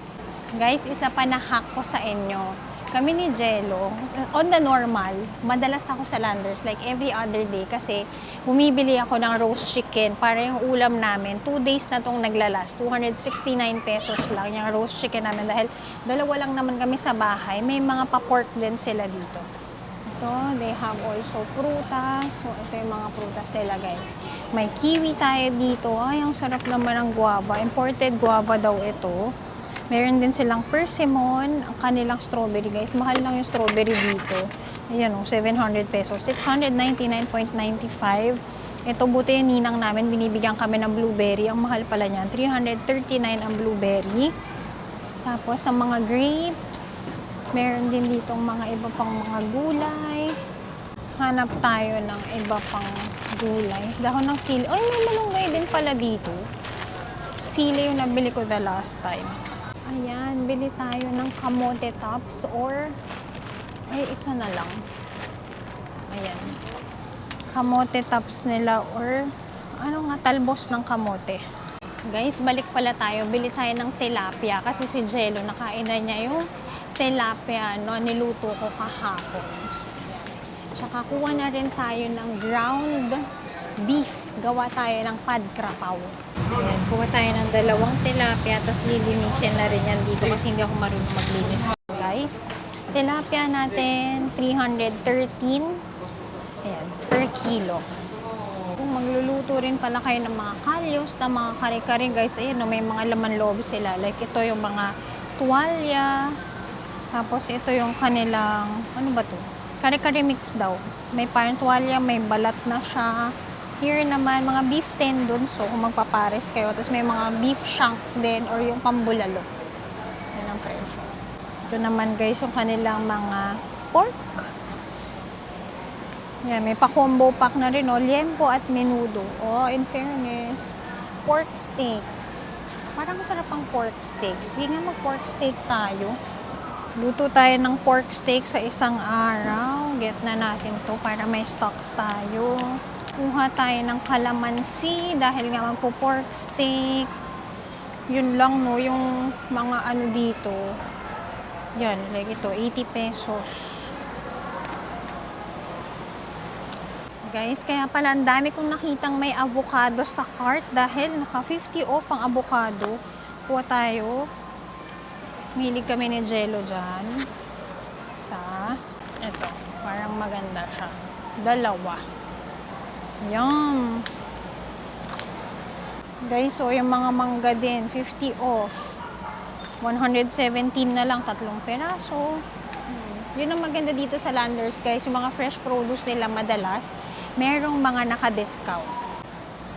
A: Guys, isa pa na hack ko sa inyo. Kami ni Jello, on the normal, madalas ako sa Landers, like every other day, kasi bumibili ako ng roast chicken para yung ulam namin. 2 days na tong naglalas, 269 pesos lang yung roast chicken namin dahil dalawa lang naman kami sa bahay. May mga pa-pork din sila dito. Ito, they have also prutas. So, ito yung mga prutas nila, guys. May kiwi tayo dito. Ay, ang sarap naman ng guava. Imported guava daw ito. Meron din silang persimmon, ang kanilang strawberry, guys. Mahal lang yung strawberry dito. Ayan o, 700 pesos. 699.95. Ito, buti yung ninang namin. Binibigyan kami ng blueberry. Ang mahal pala niyan. 339 ang blueberry. Tapos, ang mga grapes. Meron din ditong mga iba pang mga gulay. Hanap tayo ng iba pang gulay. Dahon ng sili. Ay, may malunggay din pala dito. Sili yung nabili ko the last time. Ayan, bili tayo ng kamote tops or ay, isa na lang. Ayan. Kamote tops nila or ano nga, talbos ng kamote. Guys, balik pala tayo. Bili tayo ng tilapia kasi si Jello nakain na niya yung tilapia no, niluto ko kahapon. Ayan. Tsaka kuha na rin tayo ng ground beef. Gawa tayo ng pad krapaw. Ayan, kuha tayo ng 2 tilapia, tapos lilinisin na rin yan dito kasi hindi ako marunong maglinis. Guys, tilapia natin, 313 ayan, per kilo. Kung magluluto rin pala kayo ng mga kalyos, ng mga kare-kare, guys, ayan, no, may mga laman loob sila. Like ito yung mga tuwalya, tapos ito yung kanilang, ano ba to? Kare-kare mix daw. May parang tuwalya, may balat na siya. Here naman, mga beef tendon. So, kung magpapares kayo. Tapos may mga beef shanks din or yung pambulalo. Yan ang presyo. Ito naman guys, yung kanilang mga pork. Yan, may pa-combo pack na rin. Liempo at menudo. Oh, in fairness. Pork steak. Parang masarap ang pork steak. Sige nga, mag-pork steak tayo. Luto tayo ng pork steak sa isang araw. Get na natin to para may stocks tayo. Kuha tayo ng kalamansi dahil nga magpo-pork steak. Yun lang no, yung mga ano dito. Yan, like ito, 80 pesos. Guys, kaya pala ang dami kong nakitang may avocado sa cart dahil naka 50 off ang avocado. Kuha tayo. Milig kami ni Jello dyan. Isa. Ito, parang maganda siya. Dalawa. Yum! Guys, so yung mga mangga din, 50 off. 117 na lang, 3 peraso. Yun ang maganda dito sa Landers, guys. Yung mga fresh produce nila madalas, merong mga naka-discount.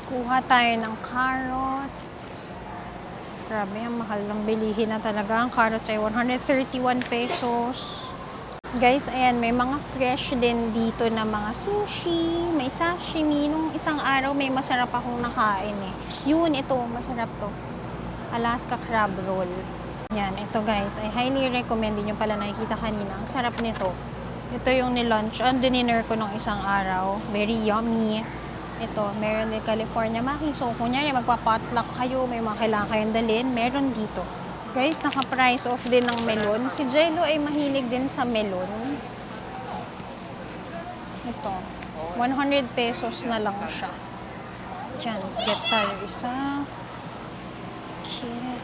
A: Kuha tayo ng carrots. Grabe, ang mahal ng bilihin na talaga. Ang carrots ay 131 pesos. Guys, ayan, may mga fresh din dito na mga sushi, may sashimi. Nung isang araw, may masarap akong nakain eh. Yun, ito, masarap to. Alaska crab roll. Yan, ito guys, I highly recommend din yung pala nakikita kanina. Ang sarap nito. Ito yung ni-lunch and dinner ko nung isang araw. Very yummy. Ito, meron din California Maki. So, kunyari magpa-potluck kayo, may mga kailangan kayong dalhin, meron dito. Guys, naka-price off din ng melon. Si Jello ay mahilig din sa melon. Ito, 100 pesos na lang siya. Diyan, get tayo isa. Okay.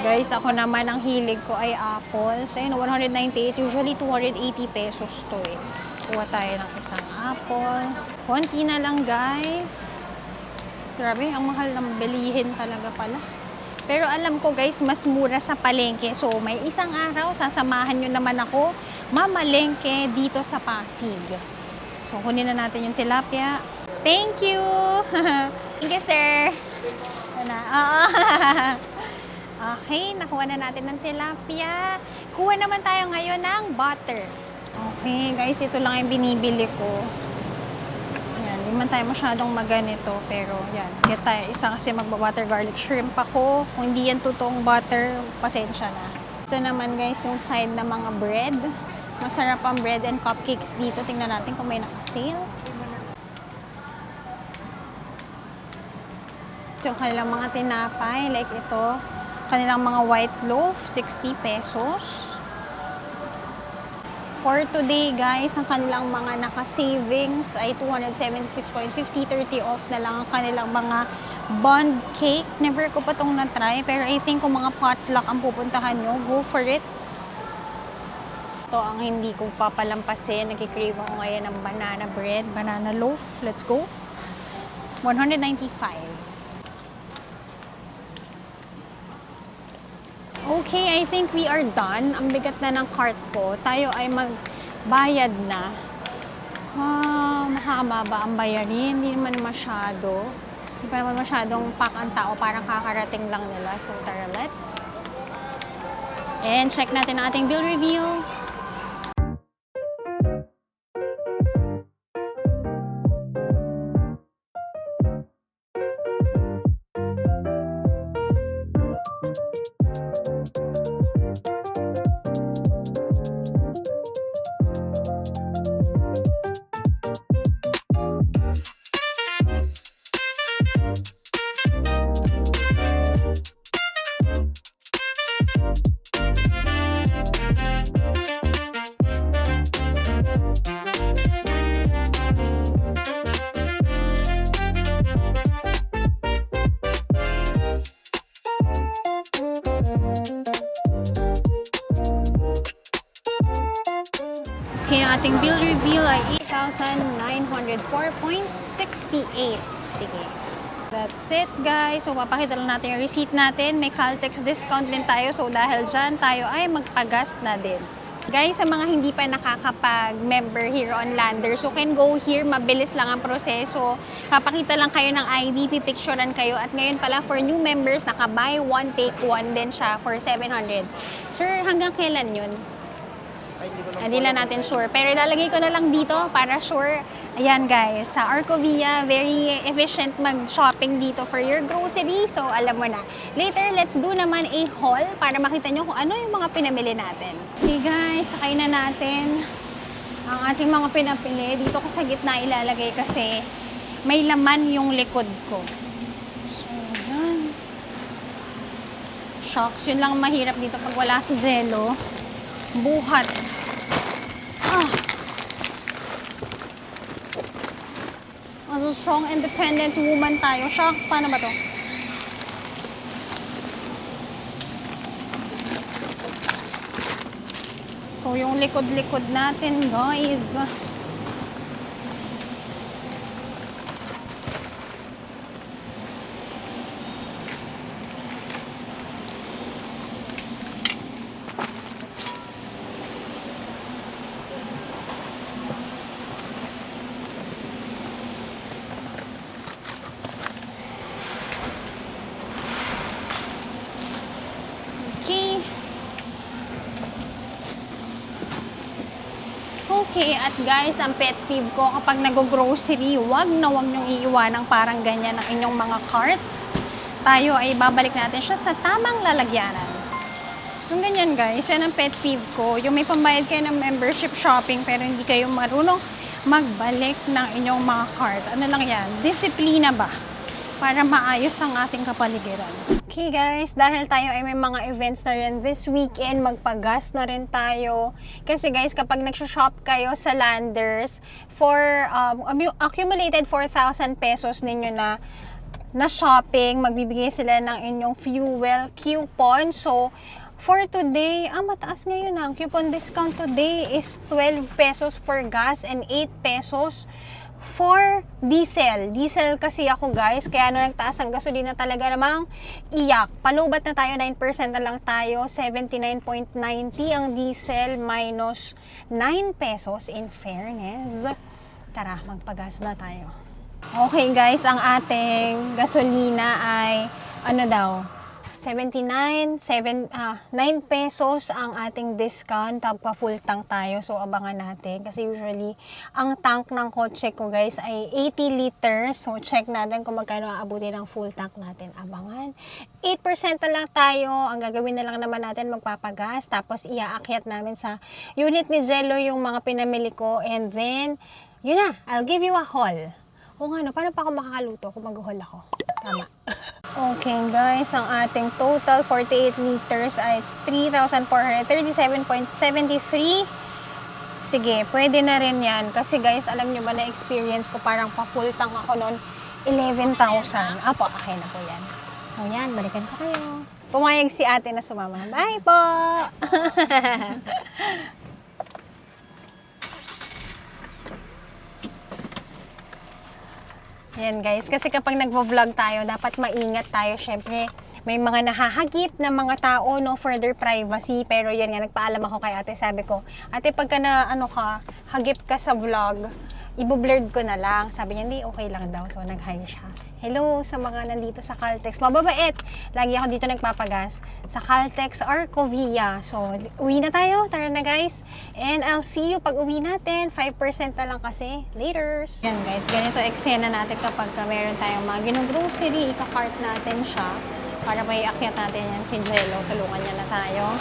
A: Guys, ako naman ang hilig ko ay apple. So, yun, 198. Usually, 280 pesos to eh. Kuha tayo ng isang apple. Konti na lang, guys. Grabe, ang mahal ng bilihin talaga pala. Pero alam ko, guys, mas mura sa palengke. So, may isang araw, sasamahan nyo naman ako mamalengke dito sa Pasig. So, kunin na natin yung tilapia. Thank you! Thank you, sir. Okay, nakuha na natin ng tilapia. Kuha naman tayo ngayon ng butter. Okay, guys, ito lang yung binibili ko. Yan, hindi man tayo masyadong maganito, pero yan, get tayo isa kasi magba-butter garlic shrimp ako. Kung hindi yan totoong butter, pasensya na. Ito naman, guys, yung side na mga bread. Masarap ang bread and cupcakes dito. Tingnan natin kung may naka-sale. Yung kanilang mga tinapay, like ito. Kanilang mga white loaf, 60 pesos. For today, guys, ang kanilang mga naka-savings ay 276.50, 30 off na lang ang kanilang mga bond cake. Never ko pa itong na-try, pero I think kung mga potluck ang pupuntahan nyo, go for it. Ito ang hindi ko papalampasin. Nagkikrave ako ngayon ng banana bread, banana loaf. Let's go. 195. Okay, I think we are done. Ang bigat na ng cart ko. Tayo ay magbayad na. Mahaba ba ang bayarin? Hindi naman masyado. Hindi pa naman masyadong pack ang tao. Parang kakarating lang nila. So, tara, let's. And check natin ang ating bill reveal. Okay, ang ating bill reveal ay 8,904.68. Sige. That's it, guys. So, papakita lang natin yung receipt natin. May Caltex discount din tayo. So, dahil dyan, tayo ay magpagas na din. Guys, sa mga hindi pa nakakapag-member here on Landers, so can go here. Mabilis lang ang proseso. Papakita lang kayo ng ID, pipicturean kayo. At ngayon pala, for new members, naka-buy one, take one din siya for 700. Sir, hanggang kailan yun? Hindi lang natin sure. Pero ilalagay ko na lang dito para sure. Ayan guys, sa Arcovia, very efficient mag-shopping dito for your grocery. So alam mo na. Later, let's do naman a haul para makita nyo kung ano yung mga pinamili natin. Okay guys, sakay na natin ang ating mga pinapili. Dito ko sa gitna ilalagay kasi may laman yung likod ko. So, yan. Shocks, yun lang mahirap dito pag wala si Jello. Buhat. As a strong, independent woman tayo. Shucks, paano ba to? So, yung likod-likod natin, guys. Okay. Okay, at guys, ang pet peeve ko kapag nag-grocery, wag niyong iiwanang parang ganyan ang inyong mga cart. Tayo ay babalik natin siya sa tamang lalagyanan. Yung ganyan guys, yan ang pet peeve ko. Yung may pambayad kayo ng membership shopping pero hindi kayo marunong magbalik ng inyong mga cart. Ano lang yan? Disiplina ba? Para maayos ang ating kapaligiran. Okay guys, dahil tayo ay may mga events na rin this weekend, magpagas na rin tayo. Kasi guys, kapag nagsha-shop kayo sa Landers, for accumulated 4,000 pesos ninyo na shopping, magbibigay sila ng inyong fuel coupon. So, for today, mataas ngayon ang coupon discount today is 12 pesos for gas and 8 pesos for diesel. Diesel kasi ako guys, kaya nagtaas ang gasolina talaga namang iyak. Palubat na tayo, 9% na lang tayo, 79.90 ang diesel minus 9 pesos in fairness. Tara, magpagas na tayo. Okay guys, ang ating gasolina ay ano daw? 9 pesos ang ating discount, tapos full tank tayo, so abangan natin kasi usually ang tank ng kotse ko guys ay 80 liters, so check natin kung magkano aabutin ng full tank natin, abangan. 8% na lang tayo, ang gagawin na lang naman natin magpapagas, tapos iaakyat namin sa unit ni Jello yung mga pinamili ko, and then yun na, I'll give you a haul. O nga no, paano pa ako makakaluto kung mag-haul ako? Tama. Okay guys, ang ating total 48 liters ay 3,437.73. Sige, pwede na rin yan. Kasi guys, alam nyo ba na experience ko parang pa-full tank ako noon 11,000. Apo, okay na po yan. So yan, balikan ko kayo. Pumayag si ate na sumama. Bye po! Yan guys, kasi kapag nagvo-vlog tayo, dapat maingat tayo. Syempre, may mga nahahagip na mga tao, no further privacy. Pero yan nga, nagpaalam ako kay ate. Sabi ko, ate, pagka na hagip ka sa vlog, ibo-blurred ko na lang. Sabi niya, hindi, okay lang daw. So, nag-hi siya. Hello sa mga nandito sa Caltex. Mababait. Lagi ako dito nagpapagas sa Caltex Arcovia. So, uwi na tayo. Tara na guys. And I'll see you pag uwi natin. 5% na lang kasi. Laters. Yan guys, ganito eksena natin kapag meron tayong mga ginong-grocery. Ika-cart natin siya para may akyat natin yan si Jello. Tulungan niya na tayo.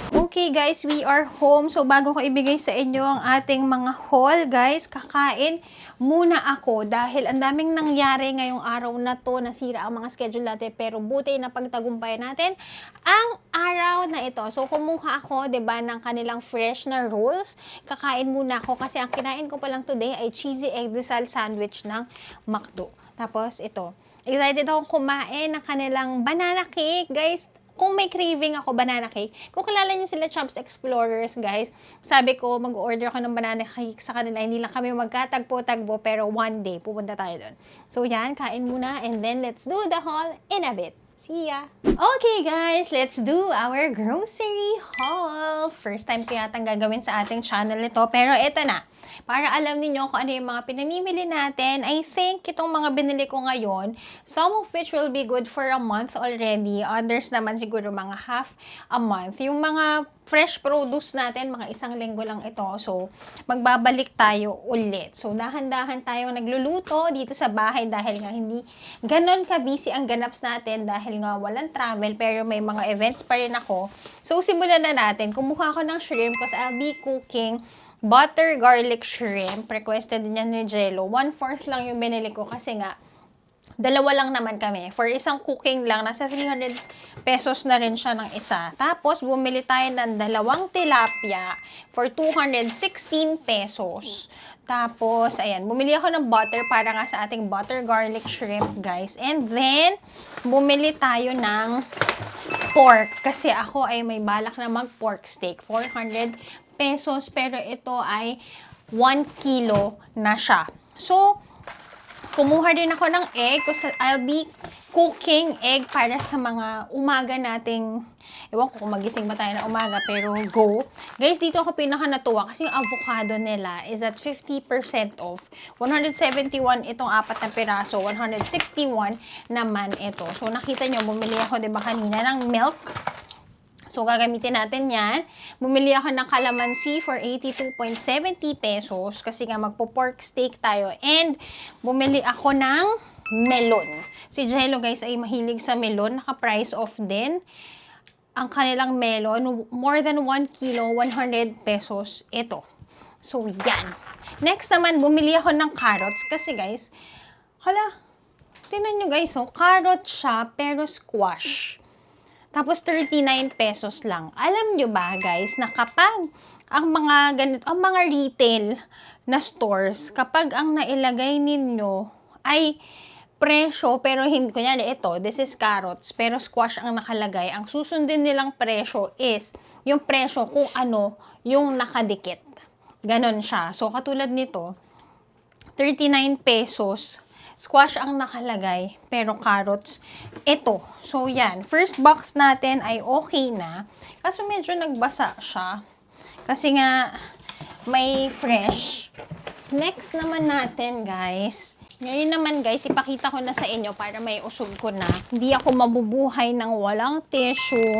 A: Okay guys, we are home. So bago ko ibigay sa inyo ang ating mga haul guys, kakain muna ako dahil ang daming nangyari ngayong araw na to, nasira ang mga schedule natin, pero buti na pagtagumpayan natin ang araw na ito. So kumuha ako, 'di ba, ng kanilang fresh na rolls. Kakain muna ako kasi ang kinain ko pa lang today ay cheesy egg desal sandwich ng McDo. Tapos ito, excited akong kumain ng kanilang banana cake guys. Kung may craving ako, banana cake, kung kilala niyo sila Chomps Explorers, guys, sabi ko, mag-order ako ng banana cake sa kanila. Hindi lang kami magkatagpo-tagpo, pero one day, pupunta tayo doon. So, yan, kain muna, and then let's do the haul in a bit. See ya! Okay guys, let's do our grocery haul. First time ko yatang gagawin sa ating channel ito, pero eto na. Para alam niyo kung ano yung mga pinamimili natin, I think itong mga binili ko ngayon, some of which will be good for a month already. Others naman siguro mga half a month. Yung mga fresh produce natin, mga isang linggo lang ito. So, magbabalik tayo ulit. So, dahan-dahan tayong nagluluto dito sa bahay dahil nga hindi ganon ka-busy ang ganaps natin dahil nga walang travel, pero may mga events pa rin ako. So, simulan na natin. Kumuha ako ng shrimp because I'll be cooking butter garlic shrimp. Requested niya ni Jello. 1/4 lang yung binili ko kasi nga dalawa lang naman kami. For isang cooking lang, nasa 300 pesos na rin siya ng isa. Tapos, bumili tayo ng dalawang tilapia for 216 pesos. Tapos, ayan, bumili ako ng butter para nga sa ating butter garlic shrimp, guys. And then, bumili tayo ng pork. Kasi ako ay may balak na mag-pork steak. 400 pesos, pero ito ay 1 kilo na siya. So, kumuha din ako ng egg kasi I'll be cooking egg para sa mga umaga nating, ewan ko kung magising ba tayo na umaga, pero go. Guys, dito ako pinaka natuwa kasi yung avocado nila is at 50% off. 171 itong 4 na piraso, 161 naman ito. So, nakita nyo, bumili ako, diba, kanina ng milk. So, gagamitin natin yan. Bumili ako ng calamansi for 82.70 pesos kasi nga magpo-pork steak tayo. And, bumili ako ng melon. Si Jello, guys, ay mahilig sa melon. Naka-price off din. Ang kanilang melon, more than 1 kilo, 100 pesos. Ito. So, yan. Next naman, bumili ako ng carrots kasi, guys, hala, tingnan nyo, guys, oh, carrot siya, pero squash. Tapos 39 pesos lang. Alam nyo ba, guys, na kapag ang mga ganito, ang mga retail na stores, kapag ang nailagay ninyo ay presyo, pero hindi, kunyari ito, this is carrots, pero squash ang nakalagay, ang susundin nilang presyo is yung presyo kung ano yung nakadikit. Ganon siya. So, katulad nito, 39 pesos, squash ang nakalagay, pero carrots, ito. So, yan. First box natin ay okay na. Kaso medyo nagbasa siya. Kasi nga, may fresh. Next naman natin, guys. Ngayon naman, guys, ipakita ko na sa inyo para may usog ko na. Hindi ako mabubuhay ng walang tissue.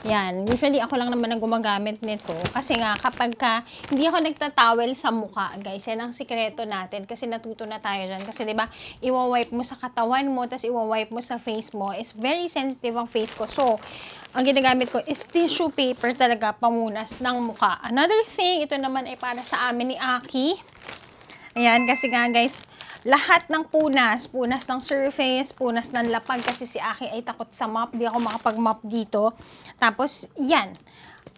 A: Yan. Usually, ako lang naman ang gumagamit nito. Kasi nga, kapag hindi ako nagtatawel sa mukha, guys, yan ang sikreto natin. Kasi natuto na tayo dyan. Kasi, diba, iwa-wipe mo sa katawan mo, tapos iwa-wipe mo sa face mo. Is very sensitive ang face ko. So, ang ginagamit ko is tissue paper talaga, pamunas ng mukha. Another thing, ito naman ay para sa amin ni Aki. Ayan, kasi nga, guys, lahat ng punas ng surface, punas ng lapag, kasi si Aki ay takot sa mop, di ako makapag-mop dito. Tapos, yan,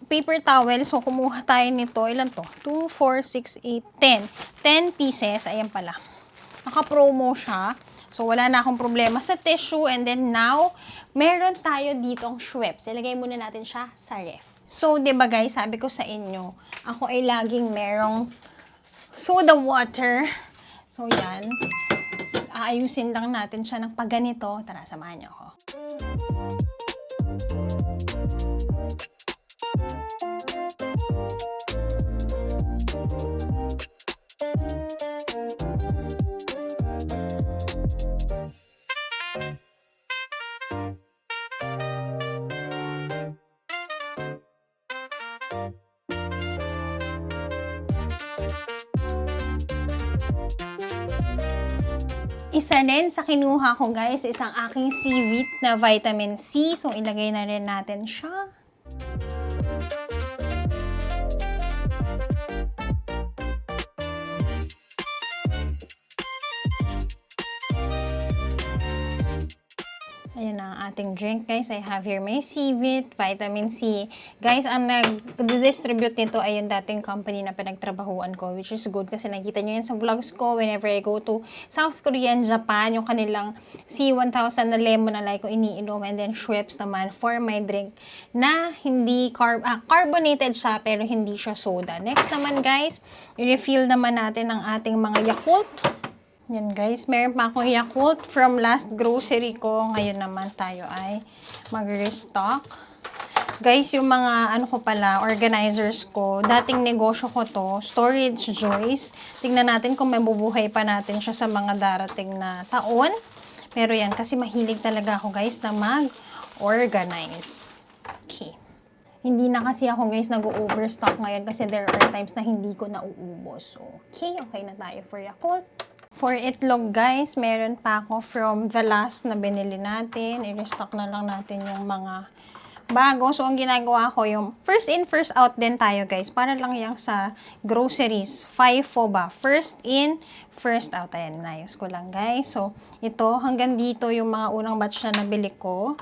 A: paper towel, so kumuha tayo nito, ilan to? 2, 4, 6, 8, 10. 10 pieces, ayan pala. Naka-promo siya, so wala na akong problema sa tissue, and then now, meron tayo ditong Schweppes. Ilagay muna natin siya sa ref. So, diba guys, sabi ko sa inyo, ako ay laging merong soda water. So, yan. Aayusin lang natin siya ng pagganito. Tara, samahan niyo ako. Isa rin sa kinuha ko, guys, isang aking C-Vit na vitamin C. So, ilagay na rin natin siya. Ayan na ang ating drink, guys. I have here my C-Vit, vitamin C. Guys, ang nag-distribute nito ay yung dating company na pinagtrabahuan ko, which is good kasi nakita nyo yan sa vlogs ko whenever I go to South Korea and Japan, yung kanilang C1000 na lemon na like ko iniinom, and then Schweppes naman for my drink na hindi carbonated siya pero hindi siya soda. Next naman, guys, i-refill naman natin ang ating mga Yakult. Yan, guys, meron pa akong Yakult from last grocery ko. Ngayon naman tayo ay mag-restock. Guys, yung mga ko pala, organizers ko, dating negosyo ko to, Storage Joys. Tingnan natin kung may bubuhay pa natin siya sa mga darating na taon. Pero yan, kasi mahilig talaga ako, guys, na mag-organize. Okay. Hindi na kasi ako, guys, nag-overstock ngayon kasi there are times na hindi ko nauubos. Okay na tayo for Yakult. For itlog, guys, meron pa ako from the last na binili natin. I-restock na lang natin yung mga bago. So, ang ginagawa ko, yung first in, first out din tayo, guys. Para lang yung sa groceries. FIFO ba? First in, first out. Ayan, inayos ko lang, guys. So, ito, hanggang dito yung mga unang batch na nabili ko.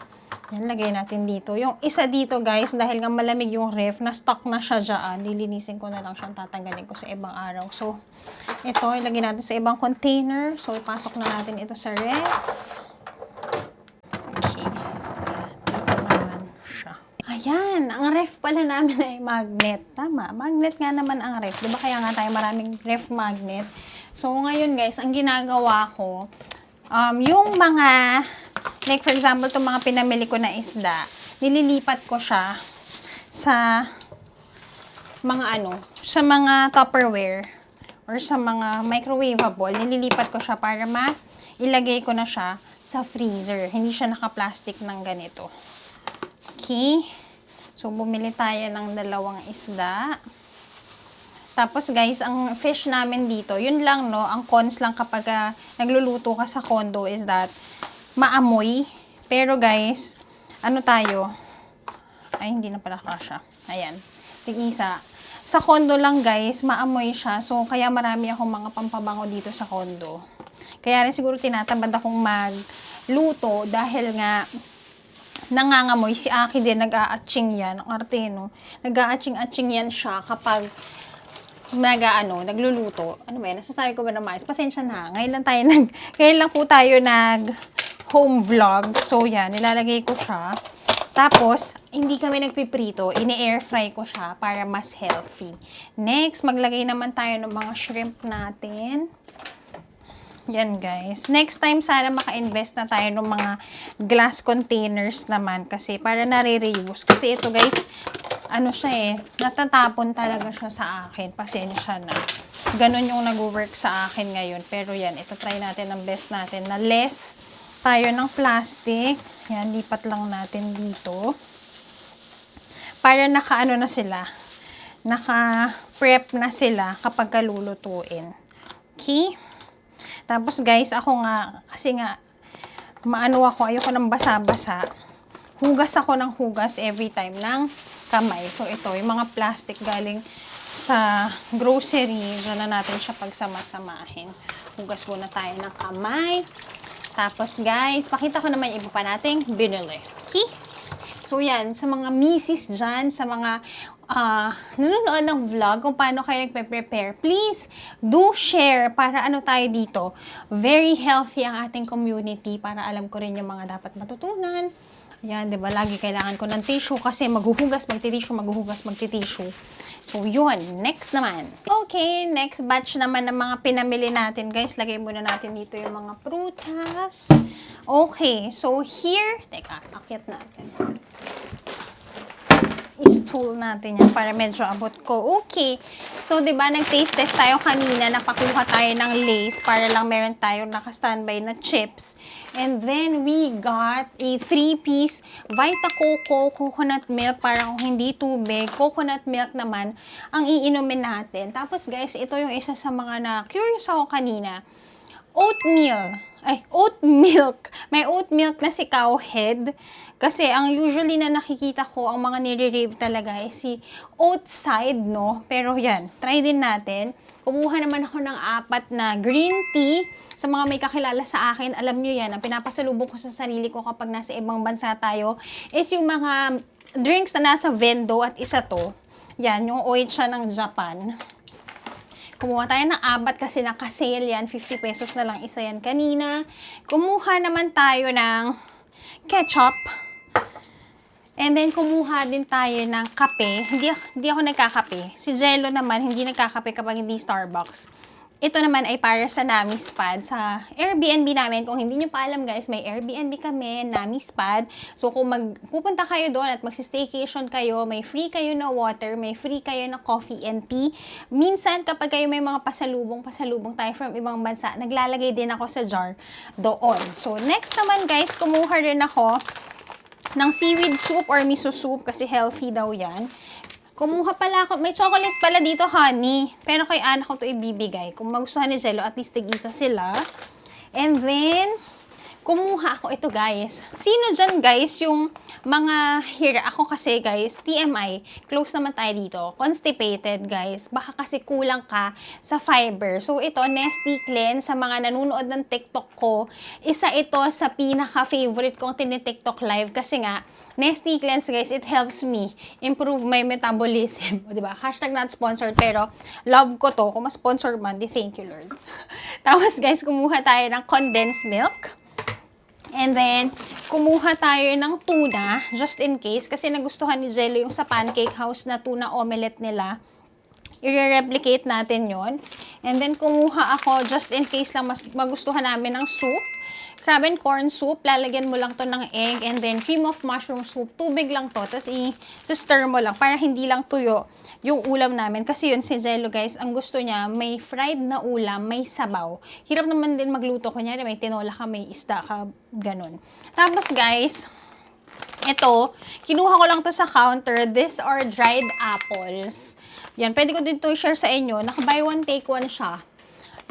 A: Yan, lagay natin dito. Yung isa dito, guys, dahil nga malamig yung ref, na-stock na siya dyan. Lilinisin ko na lang siyang tatanggalin ko sa ibang araw. So, ito, ilagay natin sa ibang container. So, ipasok na natin ito sa ref. Okay. Dito naman siya. Ayan, ang ref pala namin ay magnet. Tama, magnet nga naman ang ref. Diba kaya nga tayo maraming ref magnet? So, ngayon guys, ang ginagawa ko, yung mga, like for example, itong mga pinamili ko na isda, nililipat ko siya sa sa mga Tupperware or sa mga microwavable. Nililipat ko siya para ilagay ko na siya sa freezer. Hindi siya naka-plastic ng ganito. Okay. So, bumili tayo ng 2 isda. Tapos, guys, ang fish namin dito, yun lang, no? Ang cons lang kapag nagluluto ka sa condo is that maamoy. Pero, guys, hindi na pala kasha. Ayan. Tig-isa. Sa condo lang, guys, maamoy siya. So, kaya marami akong mga pampabango dito sa condo. Kaya rin siguro tinatamad akong magluto dahil nga nangangamoy. Si Aki din, nag-a-atching yan. Ang arte, no? Nag-a-atching-atching yan siya kapag nagluluto. Ano ba yan? Nasasabi ko ba na mais? Pasensya na. Ngayon lang po tayo home vlog. So, yan. Nilalagay ko siya. Tapos, hindi kami nagpiprito. Ini-air fry ko siya para mas healthy. Next, maglagay naman tayo ng mga shrimp natin. Yan guys. Next time sana maka-invest na tayo ng mga glass containers naman kasi para nare-reuse. Kasi ito guys, natatapon talaga siya sa akin. Pasensya na. Ganon yung nag-work sa akin ngayon. Pero yan, ito try natin ang best natin na less tayo ng plastic. Yan, lipat lang natin dito. Para na sila. Naka-prep na sila kapag kalulutuin. Okay? Tapos guys, ako nga, kasi nga, ayoko ng basa-basa. Hugas ako ng hugas every time ng kamay. So ito, yung mga plastic galing sa grocery, dyan na natin siya pagsama-samahin. Hugas muna tayo ng kamay. Tapos guys, pakita ko naman yung iba pa nating binili. Okay? So yan, sa mga misis dyan, sa mga nanonood ng vlog kung paano kayo nagpe-prepare, please do share para tayo dito. Very healthy ang ating community para alam ko rin yung mga dapat matutunan. Yan, di ba? Lagi kailangan ko ng tissue kasi maghuhugas, magtitissue. So, yun. Next naman. Okay, next batch naman ng mga pinamili natin. Guys, lagay muna natin dito yung mga prutas. Okay, so here, teka, akit natin. I-stool natin yan para medyo abot ko. Okay. So, di ba, nag-taste test tayo kanina, napakuha tayo ng Lay's para lang meron tayong naka-standby na chips. And then, we got a 3-piece Vita Coco coconut milk, parang hindi tubig. Coconut milk naman ang iinumin natin. Tapos, guys, ito yung isa sa mga na-curious ako kanina. Oat milk. May oat milk na si Cowhead. Kasi ang usually na nakikita ko, ang mga nire-rave talaga is si Oatside, no? Pero yan, try din natin. Kumuha naman ako ng 4 na green tea. Sa mga may kakilala sa akin, alam nyo yan, ang pinapasalubong ko sa sarili ko kapag nasa ibang bansa tayo is yung mga drinks na nasa Vendo at isa to. Yan, yung Oicha ng Japan. Kumuha tayo ng 4 kasi naka-sale yan. 50 pesos na lang isa yan kanina. Kumuha naman tayo ng ketchup. And then, kumuha din tayo ng kape. Hindi ako nagkakape. Si Jello naman, hindi nagkakape kapag hindi Starbucks. Ito naman ay para sa Namis Pad. Sa Airbnb namin, kung hindi nyo pa alam guys, may Airbnb kami, Namis Pad. So, kung pupunta kayo doon at magsi-staycation kayo, may free kayo na water, may free kayo na coffee and tea. Minsan, kapag kayo may mga pasalubong tayo from ibang bansa, naglalagay din ako sa jar doon. So, next naman guys, kumuha rin ako ng seaweed soup or miso soup kasi healthy daw yan. Kumuha pala ako, may chocolate pala dito, honey. Pero kay Ana ko to ibibigay. Kung magustuhan ni Jello, at least tig-isa sila. And then, kumuha ako ito guys. Sino dyan guys yung ako kasi guys, TMI, close naman tayo dito. Constipated guys. Baka kasi kulang ka sa fiber. So ito, Nesty Cleanse, sa mga nanonood ng TikTok ko, isa ito sa pinaka-favorite kong tini-TikTok live kasi nga, Nesty Cleanse guys, it helps me improve my metabolism. Diba? Hashtag not sponsored, pero love ko to. Kung ma-sponsor man, di thank you Lord. Tapos guys, kumuha tayo ng condensed milk. And then, kumuha tayo ng tuna, just in case, kasi nagustuhan ni Jello yung sa Pancake House na tuna omelette nila. I-replicate natin yon. And then, kumuha ako, just in case lang magustuhan namin ng soup. Crab and corn soup, lalagyan mo lang to ng egg, and then cream of mushroom soup, tubig lang to, tapos i-stir mo lang para hindi lang tuyo yung ulam namin. Kasi yun si Jello guys, ang gusto niya, may fried na ulam, may sabaw. Hirap naman din magluto, kunyari may tinola ka, may isda ka, ganun. Tapos guys, ito, kinuha ko lang to sa counter, these are dried apples. Yan, pwede ko din to i-share sa inyo, naka-buy one take one siya.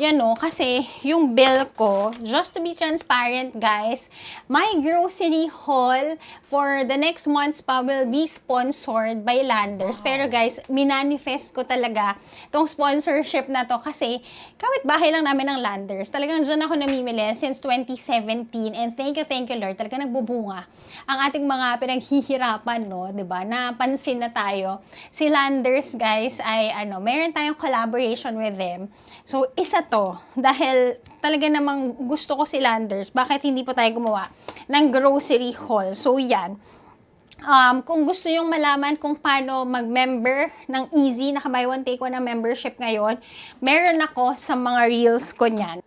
A: Yan o, kasi yung bill ko, just to be transparent guys, my grocery haul for the next months pa will be sponsored by Landers. Pero guys, minanifest ko talaga tong sponsorship na to kasi kawit-bahay lang namin ng Landers. Talagang dyan ako namimili since 2017 and thank you Lord, talaga nagbubunga ang ating mga pinaghihirapan, no? 'Di ba? Napansin na tayo. Si Landers guys ay meron tayong collaboration with them. So, isa to. Dahil talaga namang gusto ko si Landers, bakit hindi pa tayo gumawa ng grocery haul? So, yan. Kung gusto nyong malaman kung paano mag-member ng Easy, naka-buy one take one na membership ngayon, meron ako sa mga reels ko niyan.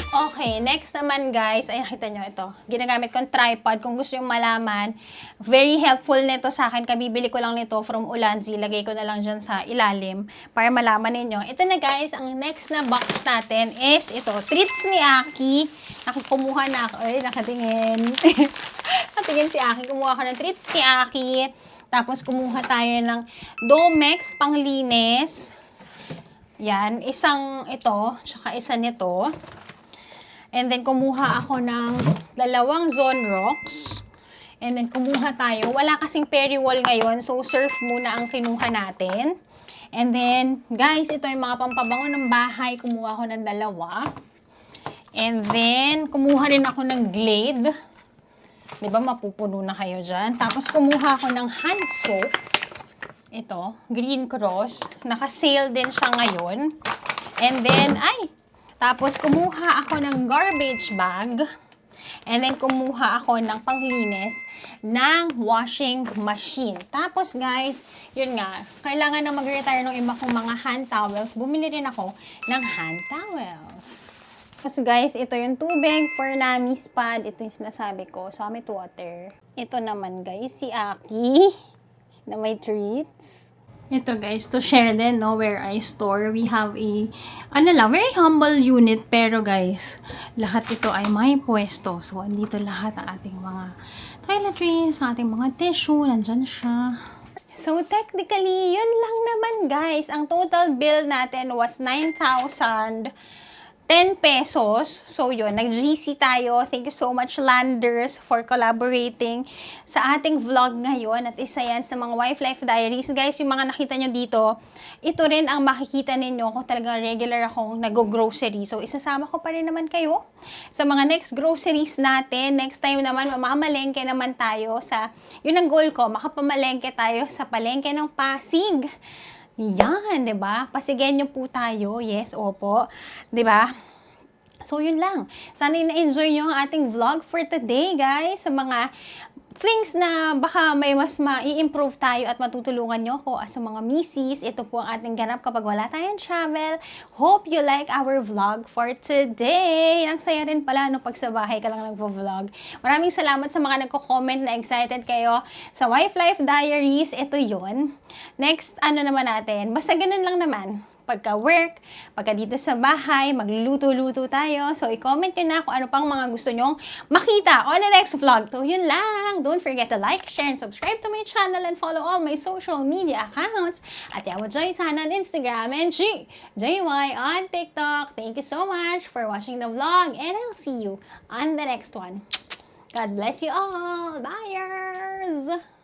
A: Okay, next naman guys, ay nakita nyo ito. Ginagamit kong tripod. Kung gusto yung malaman, very helpful nito sa akin. Kabibili ko lang nito from Ulanzi. Lagay ko na lang dyan sa ilalim para malaman ninyo. Ito na guys, ang next na box natin is ito. Treats ni Aki. Nakikumuha na ako. Ay, nakatingin. Nakatingin si Aki. Kumuha ko ng treats ni Aki. Tapos kumuha tayo ng Domex panglinis. Yan. Isang ito, tsaka isa nito. And then, kumuha ako ng 2 Zonrox. And then, kumuha tayo. Wala kasing Periwall ngayon, so surf muna ang kinuha natin. And then, guys, ito yung mga pampabango ng bahay. Kumuha ako ng 2. And then, kumuha rin ako ng Glade. Diba, mapupuno na kayo dyan. Tapos, kumuha ako ng hand soap. Ito, Green Cross. Naka-sale din siya ngayon. And then, tapos, kumuha ako ng garbage bag. And then, kumuha ako ng panglinis ng washing machine. Tapos, guys, yun nga, kailangan na mag-retire ng iba kong mga hand towels. Bumili rin ako ng hand towels. Tapos, guys, ito yung tubig for Nami's pad. Ito yung sinasabi ko, Summit Water. Ito naman, guys, si Aki na may treats. Ito guys, to share din, no, where I store. We have a, very humble unit. Pero guys, lahat ito ay may pwesto. So, andito lahat ang ating mga toiletries, ang ating mga tissue, nandyan siya. So, technically, yun lang naman guys. Ang total bill natin was 9,010 pesos. So, yun. Nag-GC tayo. Thank you so much, Landers, for collaborating sa ating vlog ngayon. At isa yan sa mga Wife Life Diaries. Guys, yung mga nakita nyo dito, ito rin ang makikita ninyo kung talaga regular akong nag-grocery. So, isasama ko pa rin naman kayo sa mga next groceries natin. Next time naman, mamamalengke naman tayo sa, yun ang goal ko, makapamalengke tayo sa palengke ng Pasig. Yan, 'di ba? Pasigyan niyo po tayo. Yes, opo. 'Di ba? So, yun lang. Sana na-enjoy nyo ang ating vlog for today, guys. Sa mga things na baka may mas ma-i-improve tayo at matutulungan nyo ako as sa mga misis. Ito po ang ating ganap kapag wala tayong travel. Hope you like our vlog for today. Ang saya rin pala no, pag sa bahay ka lang nagvo-vlog. Maraming salamat sa mga nagko-comment na excited kayo sa Wife Life Diaries. Ito yun. Next, naman natin? Basta ganun lang naman. Pagka-work, pagka dito sa bahay, magluluto-luto tayo. So, i-comment nyo na kung ano pang mga gusto nyong makita on the next vlog. So, yun lang. Don't forget to like, share, and subscribe to my channel and follow all my social media accounts. At Yawa Joy sana on Instagram and JY on TikTok. Thank you so much for watching the vlog and I'll see you on the next one. God bless you all. Bye!